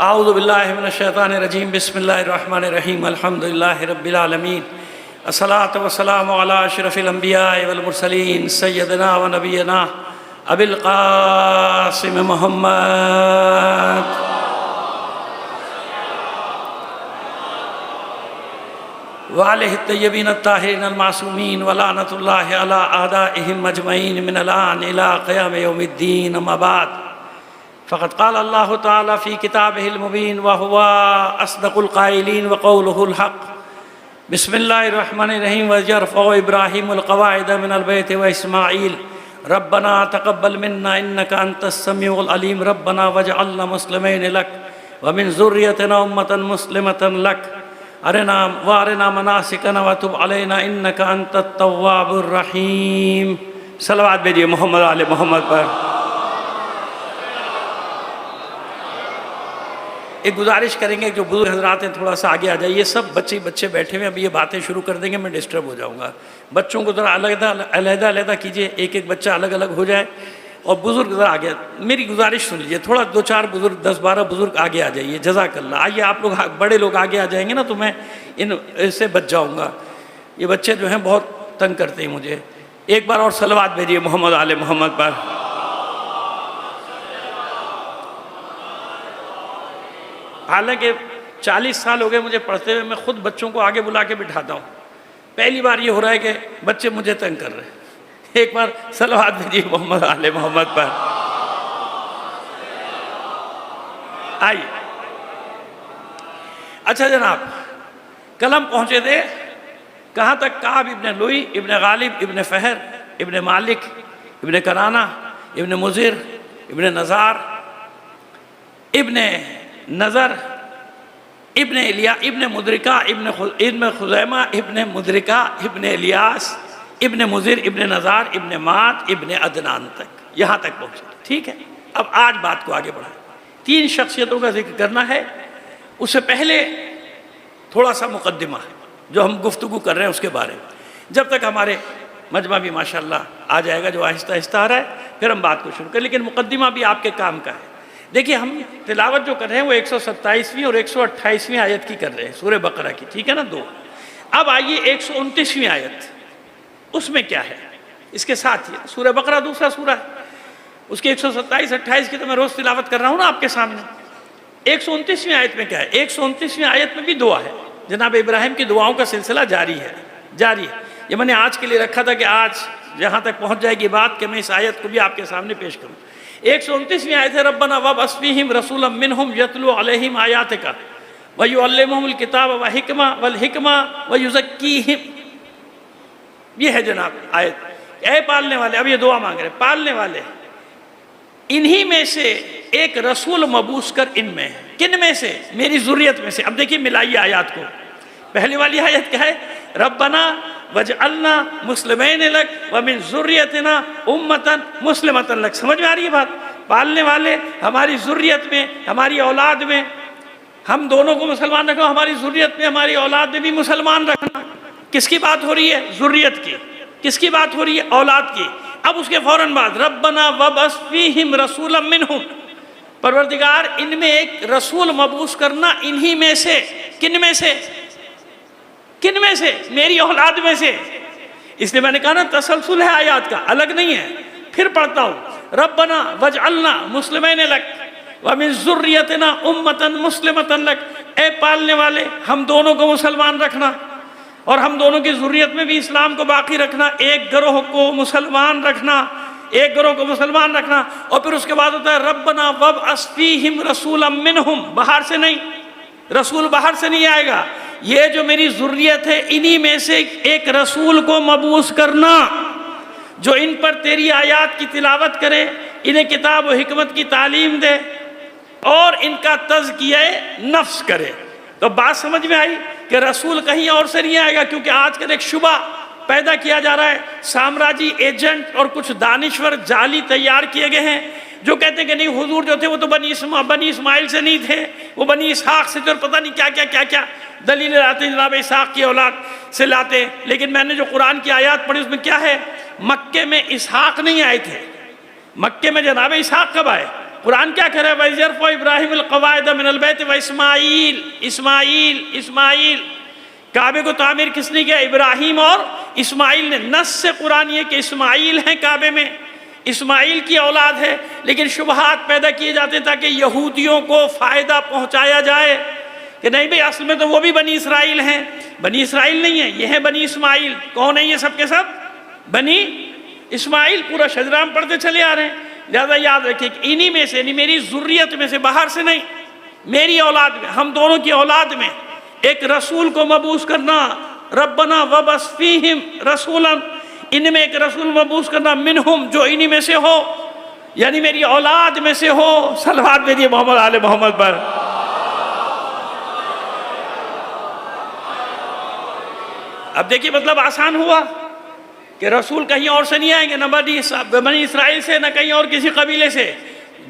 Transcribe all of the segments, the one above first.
اعوذ باللہ من الشیطان الرجیم بسم اللہ الرحمن الرحیم الحمدللہ رب العالمین الصلاۃ والسلام علی اشرف الانبیاء والمرسلین سیدنا و نبینا ابی القاسم محمد وآلہ الطیبین الطاہرین المعصومین ولعنۃ اللہ علی اعدائہم اجمعین من الآن الی قیام یوم الدین اما بعد فقد قال اللہ تعالی فی کتابہ المبین وہو اصدق القائلین وقولہ الحق بسم اللہ الرحمن الرحیم وَيَرْفَعُ إِبْرَاهِيمُ الْقَوَاعِدَ مِنَ الْبَيْتِ وَإِسْمَاعِيلُ رَبَّنَا تَقَبَّلْ مِنَّا إِنَّكَ أَنْتَ السَّمِيعُ الْعَلِيمُ رَبَّنَا وَاجْعَلْنَا مُسْلِمَيْنِ لَكَ وَمِنْ ذُرِّيَّتِنَا أُمَّةً مُسْلِمَةً لَكَ وارنا مناسکنا وتب علینا انک انت التواب الرحیم۔ صلوات بھیجئے محمد علی محمد پر۔ ایک گزارش کریں گے جو بزرگ حضرات ہیں تھوڑا سا آگے آ جائیے، سب بچے بیٹھے ہوئے، اب یہ باتیں شروع کر دیں گے میں ڈسٹرب ہو جاؤں گا۔ بچوں کو ذرا علیحدہ کیجئے، ایک ایک بچہ الگ الگ ہو جائے، اور بزرگ ذرا آگے، میری گزارش سن لیجیے، تھوڑا 2-4 بزرگ 10-12 بزرگ آگے آ جائیے، جزاک اللہ۔ آئیے آپ لوگ بڑے لوگ آگے آ جائیں گے نا تو میں ان سے بچ جاؤں گا، یہ بچے جو ہیں بہت تنگ کرتے ہیں مجھے۔ ایک بار اور صلوات بھیجئے محمد علی محمد پر۔ حالانکہ 40 سال ہو گئے مجھے پڑھتے ہوئے، میں خود بچوں کو آگے بلا کے بٹھاتا ہوں، پہلی بار یہ ہو رہا ہے کہ بچے مجھے تنگ کر رہے ہیں۔ ایک بار صلوات بھیجئے محمد علی محمد پر۔ آئیے، اچھا جناب، کل ہم پہنچے تھے کہاں تک؟ کعب ابن لوئی ابن غالب ابن فہر ابن مالک ابن کنانہ ابن مضر ابن نزار ابن نظر ابن ابن مدرکہ ابن خزیمہ ابن مدرکہ ابن الیاس ابن مضر ابن نزار ابن مات ابن عدنان تک، یہاں تک پہنچے، ٹھیک ہے؟ اب آج بات کو آگے بڑھائیں۔ 3 شخصیتوں کا ذکر کرنا ہے، اس سے پہلے تھوڑا سا مقدمہ ہے جو ہم گفتگو کر رہے ہیں اس کے بارے میں، جب تک ہمارے مجمع بھی ماشاءاللہ آ جائے گا جو آہستہ آہستہ آ رہا ہے، پھر ہم بات کو شروع کریں، لیکن مقدمہ بھی آپ کے کام کا ہے۔ دیکھیے، ہم تلاوت جو کر رہے ہیں وہ 127ویں اور 128ویں آیت کی کر رہے ہیں، سورہ بقرہ کی، ٹھیک ہے نا؟ 2۔ اب آئیے 129ویں آیت، اس میں کیا ہے؟ اس کے ساتھ ہی سورہ بقرہ دوسرا سورہ ہے، اس کے 127-28 کی تو میں روز تلاوت کر رہا ہوں نا آپ کے سامنے۔ 129ویں آیت میں کیا ہے؟ 129ویں آیت میں بھی دعا ہے، جناب ابراہیم کی دعاؤں کا سلسلہ جاری ہے۔ یہ میں نے آج کے لیے رکھا تھا کہ آج جہاں تک پہنچ جائے گی بات کہ میں اس آیت کو بھی آپ کے سامنے پیش کروں۔ 129ویں آیت ہے ربنا وابعث فیہم رسولا منہم یتلو علیہم آیاتک ویعلمہم الکتاب والحکمہ ویزکیہم۔ یہ ہے جناب آیت، اے پالنے والے، اب یہ دعا مانگ رہے ہیں، پالنے والے انہی میں سے ایک رسول مبعوث کر ان میں، کن میں سے؟ میری ذریت میں سے۔ اب دیکھیے ملائیے آیات کو، پہلی والی آیت کیا ہے؟ ربنا وجعلنا مسلمین لک ومن ذریتنا امتا مسلمتا لک۔ سمجھ میں آ رہی ہے بات؟ پالنے والے ہماری ذریت میں، ہماری اولاد میں، ہم دونوں کو مسلمان رکھنا، ہماری ذریت میں، ہماری اولاد میں بھی مسلمان رکھنا۔ کس کی بات ہو رہی ہے؟ ذریت کی۔ کس کی بات ہو رہی ہے؟ اولاد کی۔ اب اس کے فوراً بعد ربنا وابعث فیہم رسولا منہم، پروردگار ان میں ایک رسول مبعوث کرنا انہی میں سے، کن میں سے؟ کن میں سے؟ میری اولاد میں سے۔ اس لیے میں نے کہا نا تسلسل ہے آیات کا، الگ نہیں ہے۔ پھر پڑھتا ہوں، ربنا وجعلنا مسلمین لک ومن ذریتنا امتا مسلمتا لک، اے پالنے والے ہم دونوں کو مسلمان رکھنا اور ہم دونوں کی ذریت میں بھی اسلام کو باقی رکھنا، ایک گروہ کو مسلمان رکھنا، ایک گروہ کو مسلمان رکھنا۔ اور پھر اس کے بعد ہوتا ہے ربنا وابعث فیہم رسولا منہم، باہر سے نہیں، رسول باہر سے نہیں آئے گا، یہ جو میری ذریت ہے انہی میں سے ایک رسول کو مبعوث کرنا جو ان پر تیری آیات کی تلاوت کرے، انہیں کتاب و حکمت کی تعلیم دے اور ان کا تزکیہ نفس کرے۔ تو بات سمجھ میں آئی کہ رسول کہیں اور سے نہیں آئے گا، کیونکہ آج کل ایک شبہ پیدا کیا جا رہا ہے، سامراجی ایجنٹ اور کچھ دانشور جعلی تیار کیے گئے ہیں جو کہتے ہیں کہ نہیں حضور جو تھے وہ تو بنی اسماعیل سے نہیں تھے، وہ بنی اسحاق سے تھے، اور پتہ نہیں کیا دلیلیں لاتے ہیں جناب اسحاق کی اولاد سے لاتے ہیں۔ لیکن میں نے جو قرآن کی آیات پڑھی اس میں کیا ہے؟ مکے میں اسحاق نہیں آئے تھے، مکے میں جناب اسحاق کب آئے؟ قرآن کیا کہہ رہا ہے؟ وَإِذْ يَرْفَعُ إِبْرَاهِيمُ الْقَوَاعِدَ مِنَ الْبَيْتِ وَإِسْمَاعِیل اسماعیل کعبے کو تعمیر کس نے کیا؟ ابراہیم اور اسماعیل نے۔ نص سے قرآن یہ کہ اسماعیل ہیں کعبے میں، اسماعیل کی اولاد ہے، لیکن شبہات پیدا کیے جاتے تاکہ یہودیوں کو فائدہ پہنچایا جائے کہ نہیں بھئی اصل میں تو وہ بھی بنی اسرائیل ہیں۔ بنی اسرائیل نہیں ہیں، یہ ہیں بنی اسماعیل۔ کون ہیں یہ سب کے سب؟ بنی اسماعیل۔ پورا شجرہ ہم پڑھتے چلے آ رہے ہیں۔ لہذا یاد رکھیں کہ انہی میں سے، یعنی میری ذریت میں سے، باہر سے نہیں، میری اولاد میں، ہم دونوں کی اولاد میں ایک رسول کو مبعوث کرنا، ربنا وبعث فیہم رسولا، ان میں ایک رسول مبعوث کرنا، منہم، جو انہی میں سے ہو، یعنی میری اولاد میں سے ہو۔ صلوات بھیجیے محمد آل محمد پر۔ اب دیکھیے مطلب آسان ہوا کہ رسول کہیں اور سے نہیں آئیں گے، نہ بنی اسرائیل سے، نہ کہیں اور کسی قبیلے سے۔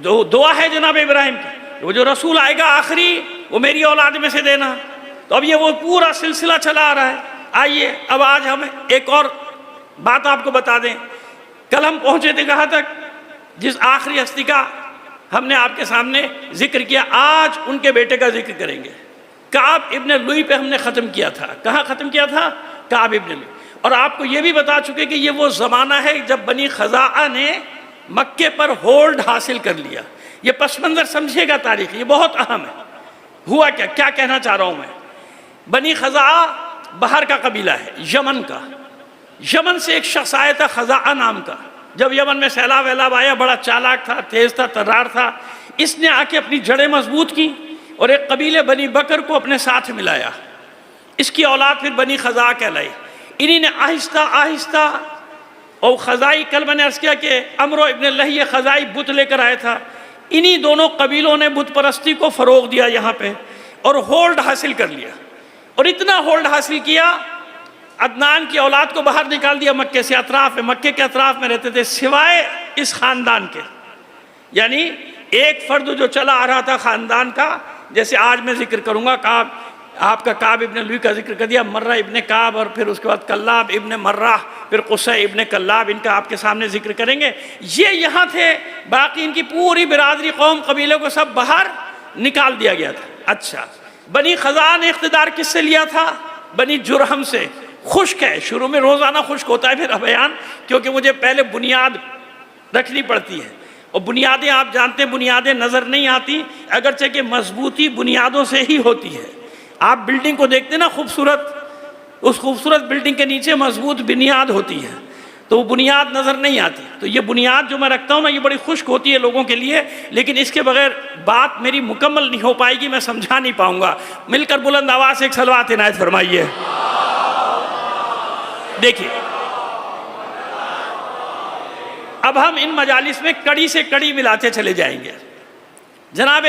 دعا ہے جناب ابراہیم کی، وہ جو رسول آئے گا آخری، وہ میری اولاد میں سے دینا۔ تو اب یہ وہ پورا سلسلہ چلا آ رہا ہے۔ آئیے اب آج ہم ایک اور بات آپ کو بتا دیں۔ کل ہم پہنچے تھے کہاں تک؟ جس آخری ہستی کا ہم نے آپ کے سامنے ذکر کیا، آج ان کے بیٹے کا ذکر کریں گے۔ کعب ابن لوئی پہ ہم نے ختم کیا تھا۔ کہاں ختم کیا تھا؟ کعب ابن لوئی۔ اور آپ کو یہ بھی بتا چکے کہ یہ وہ زمانہ ہے جب بنی خزاعہ نے مکے پر ہولڈ حاصل کر لیا۔ یہ پس منظر سمجھے گا تاریخ، یہ بہت اہم ہے۔ ہوا کیا کہنا چاہ رہا ہوں میں؟ بنی خزاعہ باہر کا قبیلہ ہے، یمن کا۔ یمن سے ایک شخص آیا تھا خزاعہ نام کا۔ جب یمن میں سیلاب ویلاب آیا، بڑا چالاک تھا، تیز تھا، ترار تھا۔ اس نے آ کے اپنی جڑیں مضبوط کی اور ایک قبیلے بنی بکر کو اپنے ساتھ ملایا۔ اس کی اولاد پھر بنی خزاعہ کہلائی۔ انہی نے آہستہ آہستہ، اور خزائی کل میں نے عرض کیا کہ عمرو ابن لہیہ خزائی بت لے کر آیا تھا۔ انہی دونوں قبیلوں نے بت پرستی کو فروغ دیا یہاں پہ اور ہولڈ حاصل کر لیا۔ اور اتنا ہولڈ حاصل کیا، عدنان کی اولاد کو باہر نکال دیا مکے سے، اطراف میں، مکے کے اطراف میں رہتے تھے سوائے اس خاندان کے۔ یعنی ایک فرد جو چلا آ رہا تھا خاندان کا، جیسے آج میں ذکر کروں گا، آپ کا کعب ابن لوئی کا ذکر کر دیا، مرہ ابن کعب، اور پھر اس کے بعد کلاب ابن مرہ، پھر قصی ابن کلاب، ان کا آپ کے سامنے ذکر کریں گے۔ یہ یہاں تھے، باقی ان کی پوری برادری، قوم، قبیلے کو سب باہر نکال دیا گیا تھا۔ اچھا، بنی خزاعہ نے اقتدار کس سے لیا تھا؟ بنی جرہم سے۔ خشک ہے، شروع میں روزانہ خشک ہوتا ہے پھر بیان، کیونکہ مجھے پہلے بنیاد رکھنی پڑتی ہے، اور بنیادیں آپ جانتے ہیں بنیادیں نظر نہیں آتی، اگرچہ کہ مضبوطی بنیادوں سے ہی ہوتی ہے۔ آپ بلڈنگ کو دیکھتے ہیں نا خوبصورت، اس خوبصورت بلڈنگ کے نیچے مضبوط بنیاد ہوتی ہے، تو وہ بنیاد نظر نہیں آتی۔ تو یہ بنیاد جو میں رکھتا ہوں نا، یہ بڑی خشک ہوتی ہے لوگوں کے لیے، لیکن اس کے بغیر بات میری مکمل نہیں ہو پائے گی، میں سمجھا نہیں پاؤں گا۔ مل کر بلند آواز سے ایک صلوات عنایت فرمائیے۔ دیکھیے اب ہم ان مجالس میں کڑی سے کڑی ملاتے چلے جائیں گے۔ جناب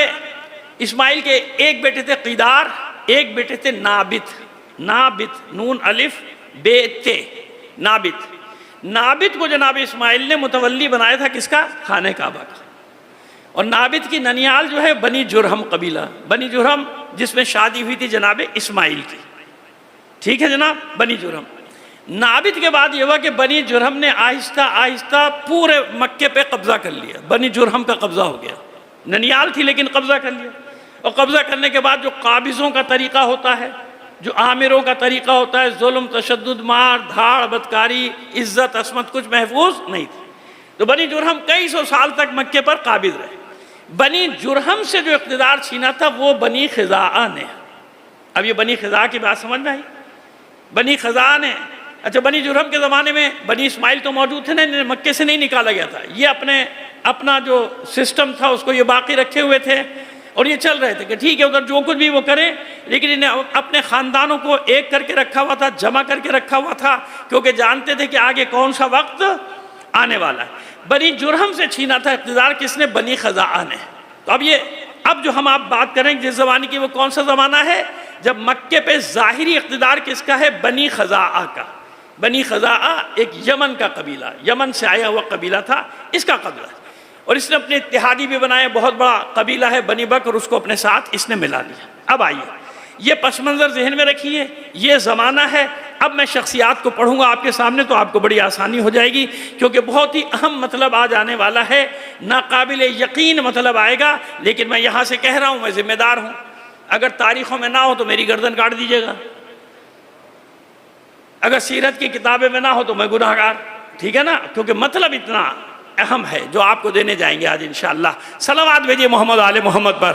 اسماعیل کے ایک بیٹے تھے قیدار، ایک بیٹے تھے نابت۔ نابت، نون الف بے تے، نابت۔ نابت کو جناب اسماعیل نے متولی بنایا تھا کس کا؟ خانہ کعبہ کا۔ اور نابت کی ننیال جو ہے بنی جرہم قبیلہ، بنی جرہم جس میں شادی ہوئی تھی جناب اسماعیل کی۔ ٹھیک ہے جناب، بنی جرہم۔ نابت کے بعد یہ ہوا کہ بنی جرہم نے آہستہ آہستہ پورے مکے پہ قبضہ کر لیا۔ بنی جرہم کا قبضہ ہو گیا، ننیال تھی لیکن قبضہ کر لیا۔ اور قبضہ کرنے کے بعد جو قابضوں کا طریقہ ہوتا ہے، جو عامروں کا طریقہ ہوتا ہے، ظلم، تشدد، مار دھاڑ، بدکاری، عزت، عصمت کچھ محفوظ نہیں تھی۔ تو بنی جرہم کئی سو سال تک مکے پر قابض رہے۔ بنی جرہم سے جو اقتدار چھینا تھا وہ بنی خزاعہ نے۔ اب یہ بنی خزاعہ کی بات سمجھ میں آئی؟ بنی خزاعہ نے، اچھا بنی جرہم کے زمانے میں بنی اسماعیل تو موجود تھے نا، انہیں مکے سے نہیں نکالا گیا تھا، یہ اپنا جو سسٹم تھا اس کو یہ باقی رکھے ہوئے تھے، اور یہ چل رہے تھے کہ ٹھیک ہے ادھر جو کچھ بھی وہ کریں، لیکن انہیں اپنے خاندانوں کو ایک کر کے رکھا ہوا تھا، جمع کر کے رکھا ہوا تھا، کیونکہ جانتے تھے کہ آگے کون سا وقت آنے والا ہے۔ بنی جرہم سے چھینا تھا اقتدار کس نے؟ بنی خزاعہ نے۔ تو اب جو ہم آپ بات کریں جس زمانے کی، وہ کون سا زمانہ ہے؟ جب مکے پہ ظاہری اقتدار کس کا ہے؟ بنی خزاعہ کا۔ بنی خزاعہ ایک یمن کا قبیلہ، یمن سے آیا ہوا قبیلہ تھا، اس کا قبیلہ، اور اس نے اپنے اتحادی بھی بنائے، بہت بڑا قبیلہ ہے بنی بکر، اس کو اپنے ساتھ اس نے ملا لیا۔ اب آئیے یہ پس منظر ذہن میں رکھیے، یہ زمانہ ہے۔ اب میں شخصیات کو پڑھوں گا آپ کے سامنے تو آپ کو بڑی آسانی ہو جائے گی، کیونکہ بہت ہی اہم مطلب آج آنے والا ہے، ناقابل یقین مطلب آئے گا، لیکن میں یہاں سے کہہ رہا ہوں، میں ذمہ دار ہوں، اگر تاریخوں میں نہ ہو تو میری گردن کاٹ دیجیے گا، اگر سیرت کی کتابیں میں نہ ہو تو میں گناہ گار، ٹھیک ہے نا، کیونکہ مطلب اتنا اہم ہے جو آپ کو دینے جائیں گے آج انشاءاللہ۔ صلوات بھیجئے محمد آل محمد پر۔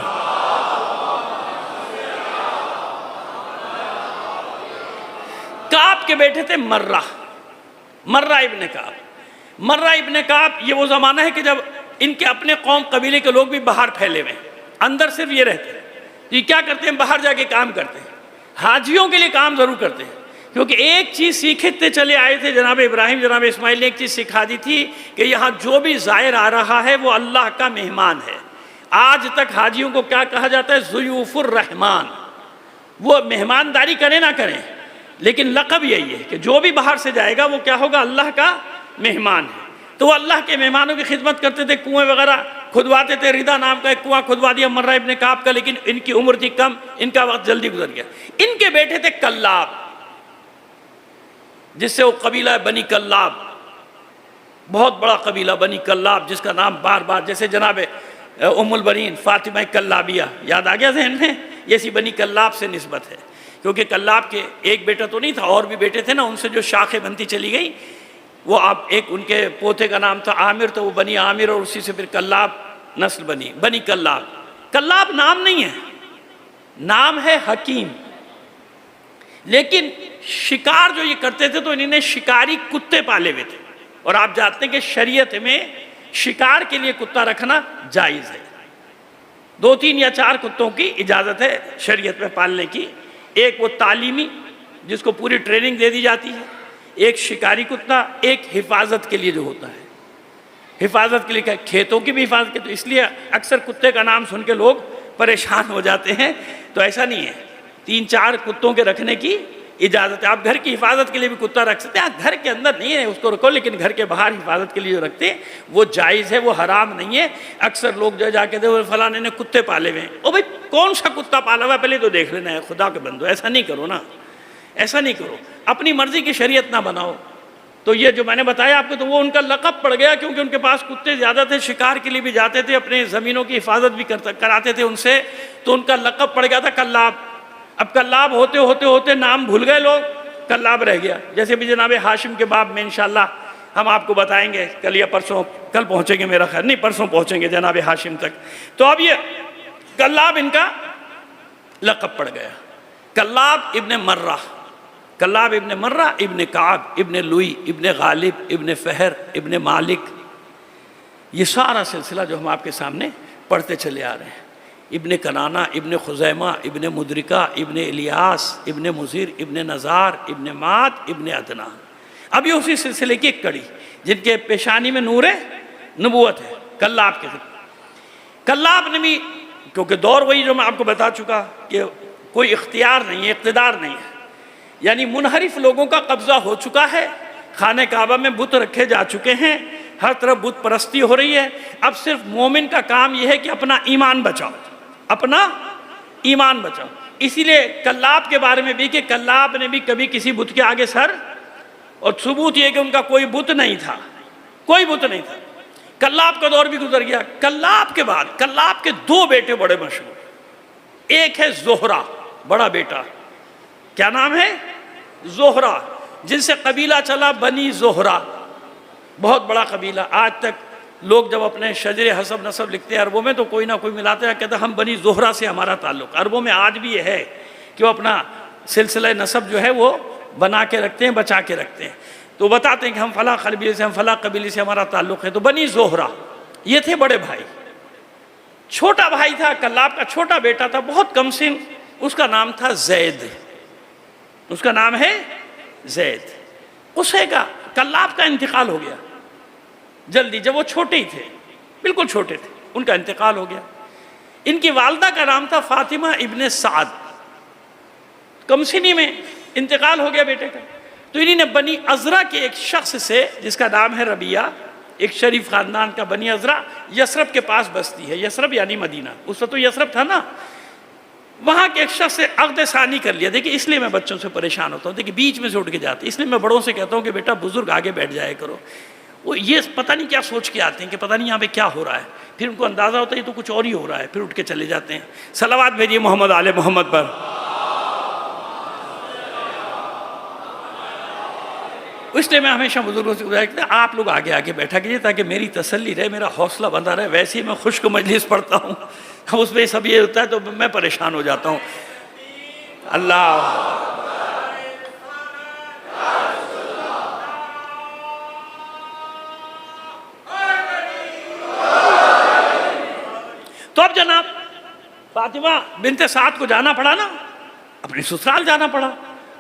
کعب کے بیٹے تھے مرہ ابن کعب۔ مرہ ابن کعب یہ وہ زمانہ ہے کہ جب ان کے اپنے قوم قبیلے کے لوگ بھی باہر پھیلے ہوئے ہیں، اندر صرف یہ رہتے ہیں، یہ کیا کرتے ہیں، باہر جا کے کام کرتے ہیں، حاجیوں کے لیے کام ضرور کرتے ہیں، کیونکہ ایک چیز سیکھتے چلے آئے تھے جناب ابراہیم جناب اسماعیل نے، ایک چیز سکھا دی تھی کہ یہاں جو بھی زائر آ رہا ہے وہ اللہ کا مہمان ہے۔ آج تک حاجیوں کو کیا کہا جاتا ہے، ضیوف الرحمان، وہ مہمانداری کریں نہ کریں، لیکن لقب یہی ہے کہ جو بھی باہر سے جائے گا وہ کیا ہوگا، اللہ کا مہمان ہے۔ تو وہ اللہ کے مہمانوں کی خدمت کرتے تھے، کنویں وغیرہ کھدواتے تھے، ردا نام کا ایک کنواں کھدوا دیا مرہ ابن کعب کا، لیکن ان کی عمر تھی کم، ان کا وقت جلدی گزر گیا۔ ان کے بیٹے تھے کلاب، جس سے وہ قبیلہ بنی کلاب، بہت بڑا قبیلہ بنی کلاب، جس کا نام بار بار جیسے جناب ام البنین فاطمہ کلابیہ یاد آ گیا ذہن میں، یہ سی بنی کلاب سے نسبت ہے، کیونکہ کلاب کے ایک بیٹا تو نہیں تھا، اور بھی بیٹے تھے نا، ان سے جو شاخیں بنتی چلی گئی، وہ اب ایک ان کے پوتے کا نام تھا عامر، تو وہ بنی عامر، اور اسی سے پھر کلاب نسل بنی، بنی کلاب۔ کلاب نام نہیں ہے، نام ہے حکیم، لیکن شکار جو یہ کرتے تھے تو انہوں نے شکاری کتے پالے ہوئے تھے، اور آپ جانتے ہیں کہ شریعت میں شکار کے لیے کتا رکھنا جائز ہے، 2 3 یا 4 کتوں کی اجازت ہے شریعت میں پالنے کی، ایک وہ تعلیمی جس کو پوری ٹریننگ دے دی جاتی ہے، ایک شکاری کتا، ایک حفاظت کے لیے جو ہوتا ہے، حفاظت کے لیے کیا، کھیتوں کی بھی حفاظت کے، تو اس لیے اکثر کتے کا نام سن کے لوگ پریشان ہو جاتے ہیں، تو ایسا نہیں ہے، 3 4 کتوں کے رکھنے کی اجازت ہے۔ آپ گھر کی حفاظت کے لیے بھی کتا رکھ سکتے ہیں، گھر کے اندر نہیں ہے اس کو رکھو، لیکن گھر کے باہر حفاظت کے لیے جو رکھتے ہیں وہ جائز ہے، وہ حرام نہیں ہے۔ اکثر لوگ جو جا کے دے فلاں نے کتے پالے ہوئے ہیں، او بھائی کون سا کتا پالا ہوا ہے پہلے تو دیکھ لینا ہے، خدا کے بندو ایسا نہیں کرو نا، ایسا نہیں کرو، اپنی مرضی کی شریعت نہ بناؤ۔ تو یہ جو میں نے بتایا آپ کو، تو وہ ان کا لقب پڑ گیا، کیونکہ ان کے پاس کتے زیادہ تھے، شکار کے لیے بھی جاتے تھے، اپنے زمینوں کی حفاظت بھی کراتے تھے ان سے، تو ان کا لقب پڑ گیا تھا کلاب۔ اب کلاب ہوتے ہوتے ہوتے نام بھول گئے لوگ، کلاب رہ گیا، جیسے بھی جناب ہاشم کے باب میں انشاءاللہ ہم آپ کو بتائیں گے، کل یا پرسوں، کل پہنچیں گے میرا خیر، نہیں پرسوں پہنچیں گے جناب ہاشم تک۔ تو اب یہ کلاب ان کا لقب پڑ گیا، کلاب ابن مرہ، کلاب ابن مرہ ابن کعب ابن لوئی ابن غالب ابن فہر ابن مالک، یہ سارا سلسلہ جو ہم آپ کے سامنے پڑھتے چلے آ رہے ہیں، ابن کنانہ ابن خزیمہ ابن مدرکہ ابن الیاس ابن مزیر ابن نزار ابن مات ابن عدنان۔ اب یہ اسی سلسلے کی ایک کڑی، جن کے پیشانی میں نور نبوت ہے، کلاب کے کلاب نے بھی، کیونکہ دور وہی جو میں آپ کو بتا چکا کہ کوئی اختیار نہیں ہے، اقتدار نہیں ہے، یعنی منحرف لوگوں کا قبضہ ہو چکا ہے، خانہ کعبہ میں بت رکھے جا چکے ہیں، ہر طرف بت پرستی ہو رہی ہے، اب صرف مومن کا کام یہ ہے کہ اپنا ایمان بچاؤ، اپنا ایمان بچاؤ۔ اسی لیے کلاب کے بارے میں بھی کہ کلاب نے بھی کبھی کسی بت کے آگے سر، اور ثبوت یہ کہ ان کا کوئی بت نہیں تھا، کوئی بت نہیں تھا۔ کلاب کا دور بھی گزر گیا۔ کلاب کے بعد کلاب کے 2 بیٹے بڑے مشہور، ایک ہے زہرہ، بڑا بیٹا، کیا نام ہے، زہرہ، جن سے قبیلہ چلا بنی زہرہ، بہت بڑا قبیلہ۔ آج تک لوگ جب اپنے شجر حسب نسب لکھتے ہیں عربوں میں تو کوئی نہ کوئی ملاتے ہیں، کہتے ہیں ہم بنی زہرہ سے ہمارا تعلق۔ عربوں میں آج بھی یہ ہے کہ وہ اپنا سلسلہ نسب جو ہے وہ بنا کے رکھتے ہیں، بچا کے رکھتے ہیں، تو بتاتے ہیں کہ ہم فلاں قبیلے سے، ہم فلاں قبیلے سے ہمارا تعلق ہے۔ تو بنی زہرہ یہ تھے بڑے بھائی۔ چھوٹا بھائی تھا کلاب کا، چھوٹا بیٹا تھا بہت کم سن، اس کا نام تھا زید، اس کا نام ہے زید۔ اسے کا کلاب کا انتقال ہو گیا جلدی، جب وہ چھوٹے ہی تھے، بالکل چھوٹے تھے، ان کا انتقال ہو گیا۔ ان کی والدہ کا نام تھا فاطمہ ابن سعد، کم سنی میں انتقال ہو گیا بیٹے کا۔ تو انہی نے بنی عذرا کے ایک شخص سے، جس کا نام ہے ربیہ، ایک شریف خاندان کا بنی عذرا، یثرب کے پاس بستی ہے، یثرب یعنی مدینہ، اس وقت تو یثرب تھا نا، وہاں کے ایک شخص سے عقد ثانی کر لیا. دیکھیں اس لیے میں بچوں سے پریشان ہوتا ہوں, دیکھیں بیچ میں سے اٹھ کے جاتے, اس لیے میں بڑوں سے کہتا ہوں کہ بیٹا بزرگ آگے بیٹھ جائے کرو. وہ یہ پتہ نہیں کیا سوچ کے آتے ہیں کہ پتہ نہیں یہاں پہ کیا ہو رہا ہے, پھر ان کو اندازہ ہوتا ہے یہ تو کچھ اور ہی ہو رہا ہے, پھر اٹھ کے چلے جاتے ہیں. صلوات بھیجیے محمد آل محمد پر. اس لیے میں ہمیشہ بزرگوں سے گزارش کرتا ہوں آپ لوگ آگے آگے بیٹھا کیجیے تاکہ میری تسلی رہے, میرا حوصلہ بندہ رہے. ویسے ہی میں خشک مجلس پڑھتا ہوں, اس میں سب یہ ہوتا ہے تو میں پریشان ہو جاتا ہوں. اللہ تو اب جناب فاطمہ بنت سعد کو جانا پڑا نا, اپنی سسرال جانا پڑا.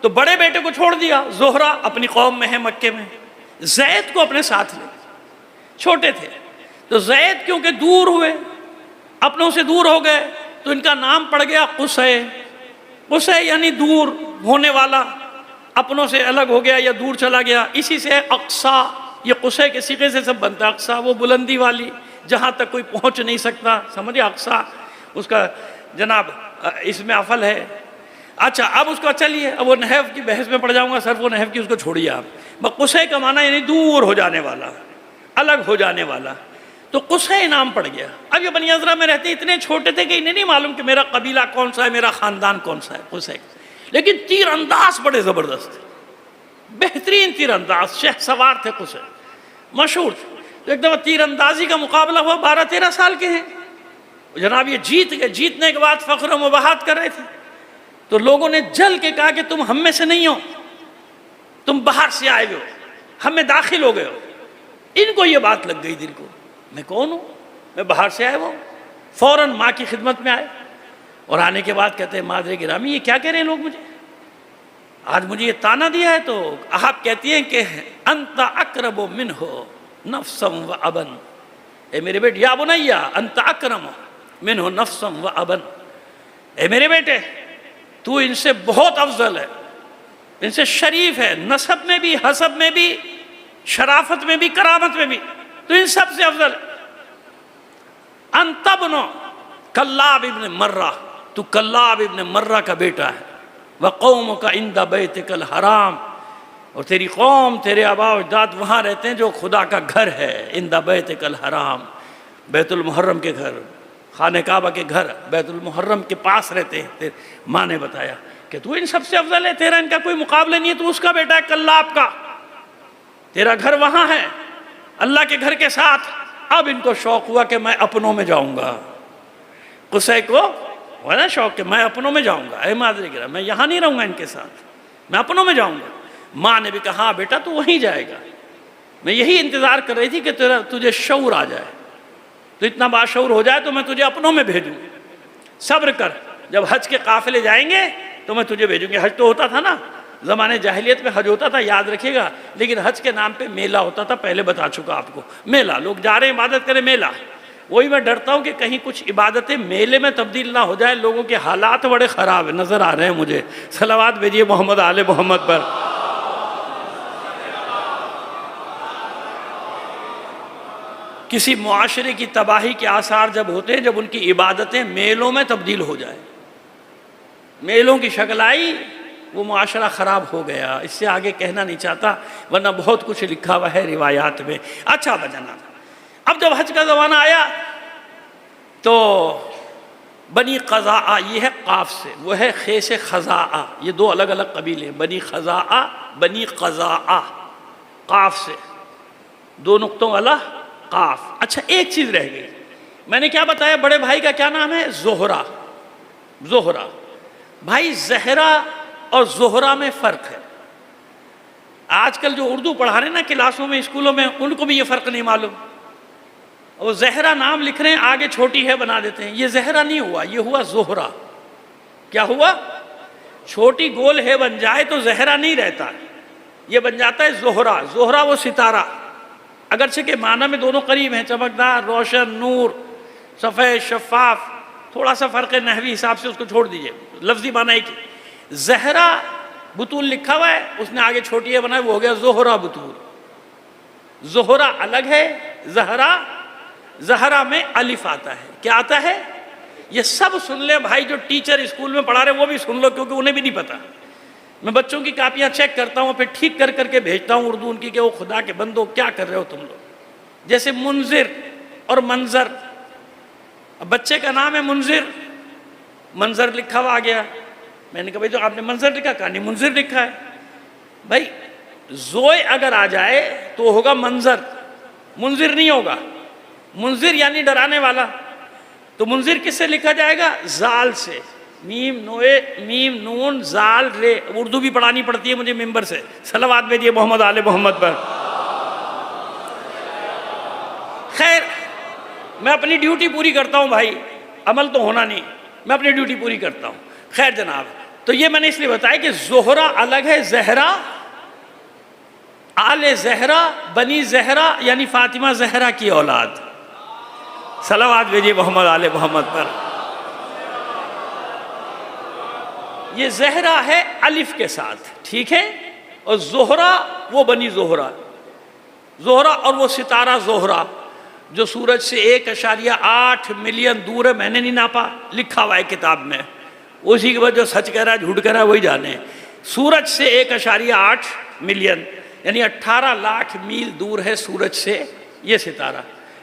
تو بڑے بیٹے کو چھوڑ دیا, زہرہ اپنی قوم میں ہے مکے میں, زید کو اپنے ساتھ لے. چھوٹے تھے تو زید کیونکہ دور ہوئے, اپنوں سے دور ہو گئے, تو ان کا نام پڑ گیا قصی. قصی یعنی دور ہونے والا, اپنوں سے الگ ہو گیا یا دور چلا گیا. اسی سے اقصا, یہ قصی کے صیغے سے سب بنتا ہے. اقصا وہ بلندی والی جہاں تک کوئی پہنچ نہیں سکتا, سمجھے اقصا اس کا جناب اس میں افعل ہے. اچھا اب اس کو چلیے, اب وہ نحو کی بحث میں پڑ جاؤں گا, صرف وہ نحو کی اس کو چھوڑیے آپ. قصی کا معنی یعنی دور ہو جانے والا, الگ ہو جانے والا. تو قصی نام پڑ گیا. اب یہ بنی عذرا میں رہتے اتنے چھوٹے تھے کہ انہیں نہیں معلوم کہ میرا قبیلہ کون سا ہے, میرا خاندان کون سا ہے. قصی لیکن تیر انداز بڑے زبردست تھے, بہترین تیر انداز, شہ سوار تھے قصی, مشہور تھے. تو ایک دفعہ تیر اندازی کا مقابلہ ہوا, 12-13 سال کے ہیں جناب, یہ جیت گئے. جیتنے کے بعد فخر و مباحت کر رہے تھے. تو لوگوں نے جل کے کہا کہ تم ہم میں سے نہیں ہو, تم باہر سے آئے ہو, ہم میں داخل ہو گئے ہو. ان کو یہ بات لگ گئی دل کو, میں کون ہوں, میں باہر سے آئے ہوں. فوراً ماں کی خدمت میں آئے, اور آنے کے بعد کہتے ہیں مادر گرامی یہ کیا کہہ رہے ہیں لوگ مجھے, آج مجھے یہ تانا دیا ہے. تو آپ کہتی ہیں کہ انت اقرب منہ نفسا و ابن, اے میرے بیٹے, یا بنیا انت اکرم منہ نفسا و ابن, اے میرے بیٹے تو ان سے بہت افضل ہے, ان سے شریف ہے, نسب میں بھی, حسب میں بھی, شرافت میں بھی, کرامت میں بھی, تو ان سب سے افضل ہے. انت ابن کلاب ابن مرہ, تو کلاب ابن مرہ کا بیٹا ہے. وقومک عند بیتک الحرام, اور تیری قوم, تیرے آباء و اجداد وہاں رہتے ہیں جو خدا کا گھر ہے. عند بیتک الحرام, بیت المحرم کے گھر, خانہ کعبہ کے گھر بیت المحرم کے پاس رہتے ہیں. ماں نے بتایا کہ تو ان سب سے افضل ہے, تیرا ان کا کوئی مقابلہ نہیں ہے, تو اس کا بیٹا ہے کلاب کا, تیرا گھر وہاں ہے اللہ کے گھر کے ساتھ. اب ان کو شوق ہوا کہ میں اپنوں میں جاؤں گا. قصی کو ہوا نا شوق کہ میں اپنوں میں جاؤں گا, اے مادر گرامی میں یہاں نہیں رہوں گا ان کے ساتھ, میں اپنوں میں جاؤں گا. ماں نے بھی کہا ہاں بیٹا تو وہیں جائے گا, میں یہی انتظار کر رہی تھی کہ تجھے شعور آ جائے, تو اتنا باشعور ہو جائے تو میں تجھے اپنوں میں بھیجوں. صبر کر, جب حج کے قافلے جائیں گے تو میں تجھے بھیجوں گی. حج تو ہوتا تھا نا زمانے جاہلیت میں, حج ہوتا تھا یاد رکھیے گا, لیکن حج کے نام پہ میلہ ہوتا تھا, پہلے بتا چکا آپ کو. میلہ, لوگ جا رہے ہیں عبادت کریں, میلہ. وہی میں ڈرتا ہوں کہ کہیں کچھ عبادتیں میلے میں تبدیل نہ ہو جائے. لوگوں کے حالات بڑے خراب ہیں, نظر آ رہے ہیں مجھے. صلوات بھیجیے محمد آل محمد پر. کسی معاشرے کی تباہی کے آثار جب ہوتے ہیں, جب ان کی عبادتیں میلوں میں تبدیل ہو جائیں, میلوں کی شکل آئی, وہ معاشرہ خراب ہو گیا. اس سے آگے کہنا نہیں چاہتا ورنہ بہت کچھ لکھا ہوا ہے روایات میں. اچھا بجانا, اب جب حج کا زمانہ آیا تو بنی قضاء, یہ ہے قاف سے, وہ ہے خے سے خزاء, یہ دو الگ الگ قبیلے ہیں, بنی خزاء بنی قضاء, قاف سے, دو نقطوں والا قاف. اچھا ایک چیز رہ گئی, میں نے کیا بتایا, بڑے بھائی کا کیا نام ہے, زہرہ. زہرہ بھائی, زہرہ اور زہرہ میں فرق ہے. آج کل جو اردو پڑھا رہے ہیں نا کلاسوں میں, اسکولوں میں, ان کو بھی یہ فرق نہیں معلوم. وہ زہرہ نام لکھ رہے ہیں, آگے چھوٹی ہے بنا دیتے ہیں. یہ زہرہ نہیں ہوا, یہ ہوا زہرہ. کیا ہوا, چھوٹی گول ہے بن جائے تو زہرہ نہیں رہتا, یہ بن جاتا ہے زہرہ. زہرہ وہ ستارہ, اگرچہ کہ معنی میں دونوں قریب ہیں, چمکدار, روشن, نور, سفید, شفاف. تھوڑا سا فرق ہے نحوی حساب سے, اس کو چھوڑ دیجئے, لفظی معنی ایک. زہرہ بطول لکھا ہوا ہے, اس نے آگے چھوٹی ہے بنایا, وہ ہو گیا زہرہ بطول. زہرہ الگ ہے, زہرہ, زہرہ میں الف آتا ہے. کیا آتا ہے, یہ سب سن لیں بھائی، جو ٹیچر اسکول میں پڑھا رہے وہ بھی سن لو، کیونکہ انہیں بھی نہیں پتا۔ میں بچوں کی کاپیاں چیک کرتا ہوں، پھر ٹھیک کر کر کے بھیجتا ہوں اردو ان کی، کہ وہ خدا کے بندو کیا کر رہے ہو تم لوگ۔ جیسے منذر اور منظر، اب بچے کا نام ہے منذر، منظر لکھا ہوا آ گیا، میں نے کہا بھائی تو آپ نے منظر لکھا، کہا نہیں منذر لکھا ہے۔ بھائی زوئے اگر آ جائے تو ہوگا منظر، منذر نہیں ہوگا۔ منذر یعنی ڈرانے والا، تو منذر کس سے لکھا جائے گا؟ زال سے، میم نوئے میم نون زال رے۔ اردو بھی پڑھانی پڑتی ہے مجھے ممبر سے، صلوات بھیجیے محمد آل محمد پر۔ خیر میں اپنی ڈیوٹی پوری کرتا ہوں بھائی، عمل تو ہونا نہیں، میں اپنی ڈیوٹی پوری کرتا ہوں۔ خیر جناب، تو یہ میں نے اس لیے بتایا کہ زہرہ الگ ہے، زہرہ آل زہرہ، بنی زہرہ یعنی فاطمہ زہرہ کی اولاد۔ صلوات بھیجیے محمد آل محمد پر۔ یہ زہرہ ہے الف کے ساتھ، ٹھیک ہے، اور زہرہ وہ بنی زہرہ، زہرہ اور وہ ستارہ زہرہ جو سورج سے 1.8 ملین دور ہے، میں نے نہیں ناپا، لکھا ہوا ہے کتاب میں، اسی کے بعد جو سچ کہہ رہا ہے جھوٹ کہہ رہا ہے وہی جانے۔ سورج سے 1.8 ملین یعنی 18 لاکھ میل دور ہے سورج سے یہ ستارہ،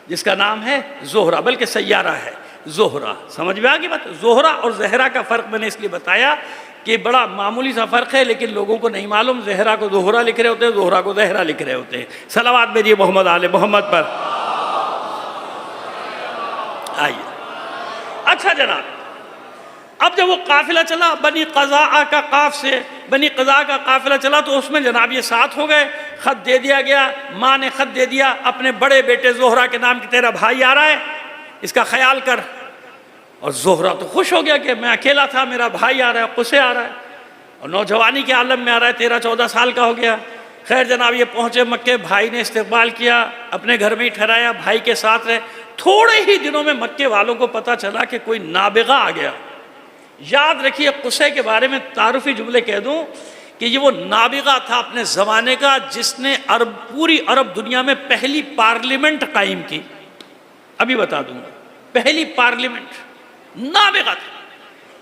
جس کا نام ہے زہرہ، بلکہ سیارہ ہے زہرہ۔ سمجھ میں آگئی بات؟ زہرہ اور زہرہ کا فرق میں نے اس لیے بتایا کہ بڑا معمولی سا فرق ہے، لیکن لوگوں کو نہیں معلوم، زہرہ کو زہرہ لکھ رہے ہوتے ہیں، زہرہ کو زہرہ لکھ رہے ہوتے ہیں۔ صلوات بھیجیے محمد آل محمد پر۔ آئیے اچھا جناب، اب جب وہ قافلہ چلا بنی قضاء کا قاف سے، بنی قضاء کا قافلہ چلا تو اس میں جناب یہ ساتھ ہو گئے، خط دے دیا گیا، ماں نے خط دے دیا اپنے بڑے بیٹے زہرہ کے نام کہ تیرا بھائی آ رہا ہے، اس کا خیال کر۔ اور زہرہ تو خوش ہو گیا کہ میں اکیلا تھا، میرا بھائی آ رہا ہے، قصے آ رہا ہے، اور نوجوانی کے عالم میں آ رہا ہے، 13-14 سال کا ہو گیا۔ خیر جناب یہ پہنچے مکے، بھائی نے استقبال کیا، اپنے گھر میں ہی ٹھہرایا، بھائی کے ساتھ رہے۔ تھوڑے ہی دنوں میں مکے والوں کو پتہ چلا کہ کوئی نابغہ آ گیا۔ یاد رکھیے قصے کے بارے میں تعارفی جملے کہہ دوں کہ یہ وہ نابغہ تھا اپنے زمانے کا جس نے پوری عرب دنیا میں پہلی پارلیمنٹ قائم کی۔ ابھی بتا دوں گا، پہلی پارلیمنٹ، نابغہ تھا،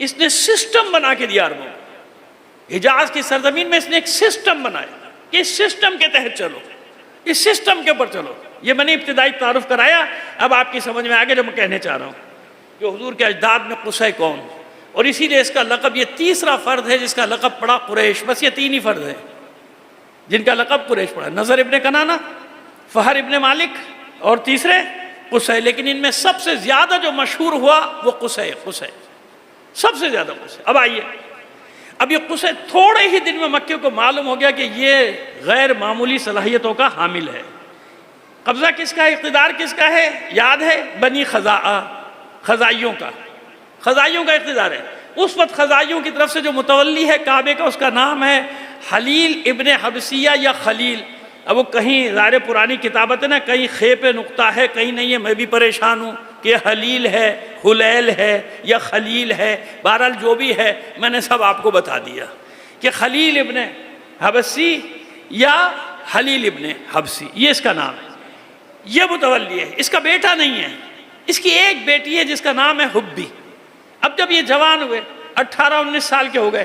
اس نے سسٹم بنا کے دیا عربوں کو۔ حجاز کی سرزمین میں اس نے ایک سسٹم بنایا کہ اس سسٹم کے تحت چلو، اس سسٹم کے اوپر چلو۔ یہ میں نے ابتدائی تعارف کرایا، اب آپ کی سمجھ میں آگے جو میں کہنے چاہ رہا ہوں کہ حضور کے اجداد میں قصے کون، اور اسی لیے اس کا لقب، یہ تیسرا فرد ہے جس کا لقب پڑا قریش۔ بس یہ 3 ہی فرد ہیں جن کا لقب قریش پڑا، نضر ابن کنانہ، فہر ابن مالک اور تیسرے قصے۔ لیکن ان میں سب سے زیادہ جو مشہور ہوا وہ قصے، سب سے زیادہ قصے۔ اب آئیے، اب یہ قصے تھوڑے ہی دن میں مکے کو معلوم ہو گیا کہ یہ غیر معمولی صلاحیتوں کا حامل ہے۔ قبضہ کس کا ہے، اقتدار کس کا ہے؟ یاد ہے، بنی خزاعہ، خزائیوں کا اقتدار ہے۔ اس وقت خزائیوں کی طرف سے جو متولی ہے کعبے کا، اس کا نام ہے حلیل ابن حبسیہ یا خلیل۔ اب وہ کہیں ظاہر پرانی کتابت ہے نا، کہیں خے پہ نقطہ ہے کہیں نہیں ہے، میں بھی پریشان ہوں کہ حلیل ہے، حلیل ہے یا خلیل ہے، بہرحال جو بھی ہے میں نے سب آپ کو بتا دیا کہ خلیل ابن حبسی یا حلیل ابن حبسی یہ اس کا نام ہے، یہ متولی ہے، اس کا بیٹا نہیں ہے، اس کی ایک بیٹی ہے جس کا نام ہے حبی۔ اب جب یہ جوان ہوئے، 18-19 سال کے ہو گئے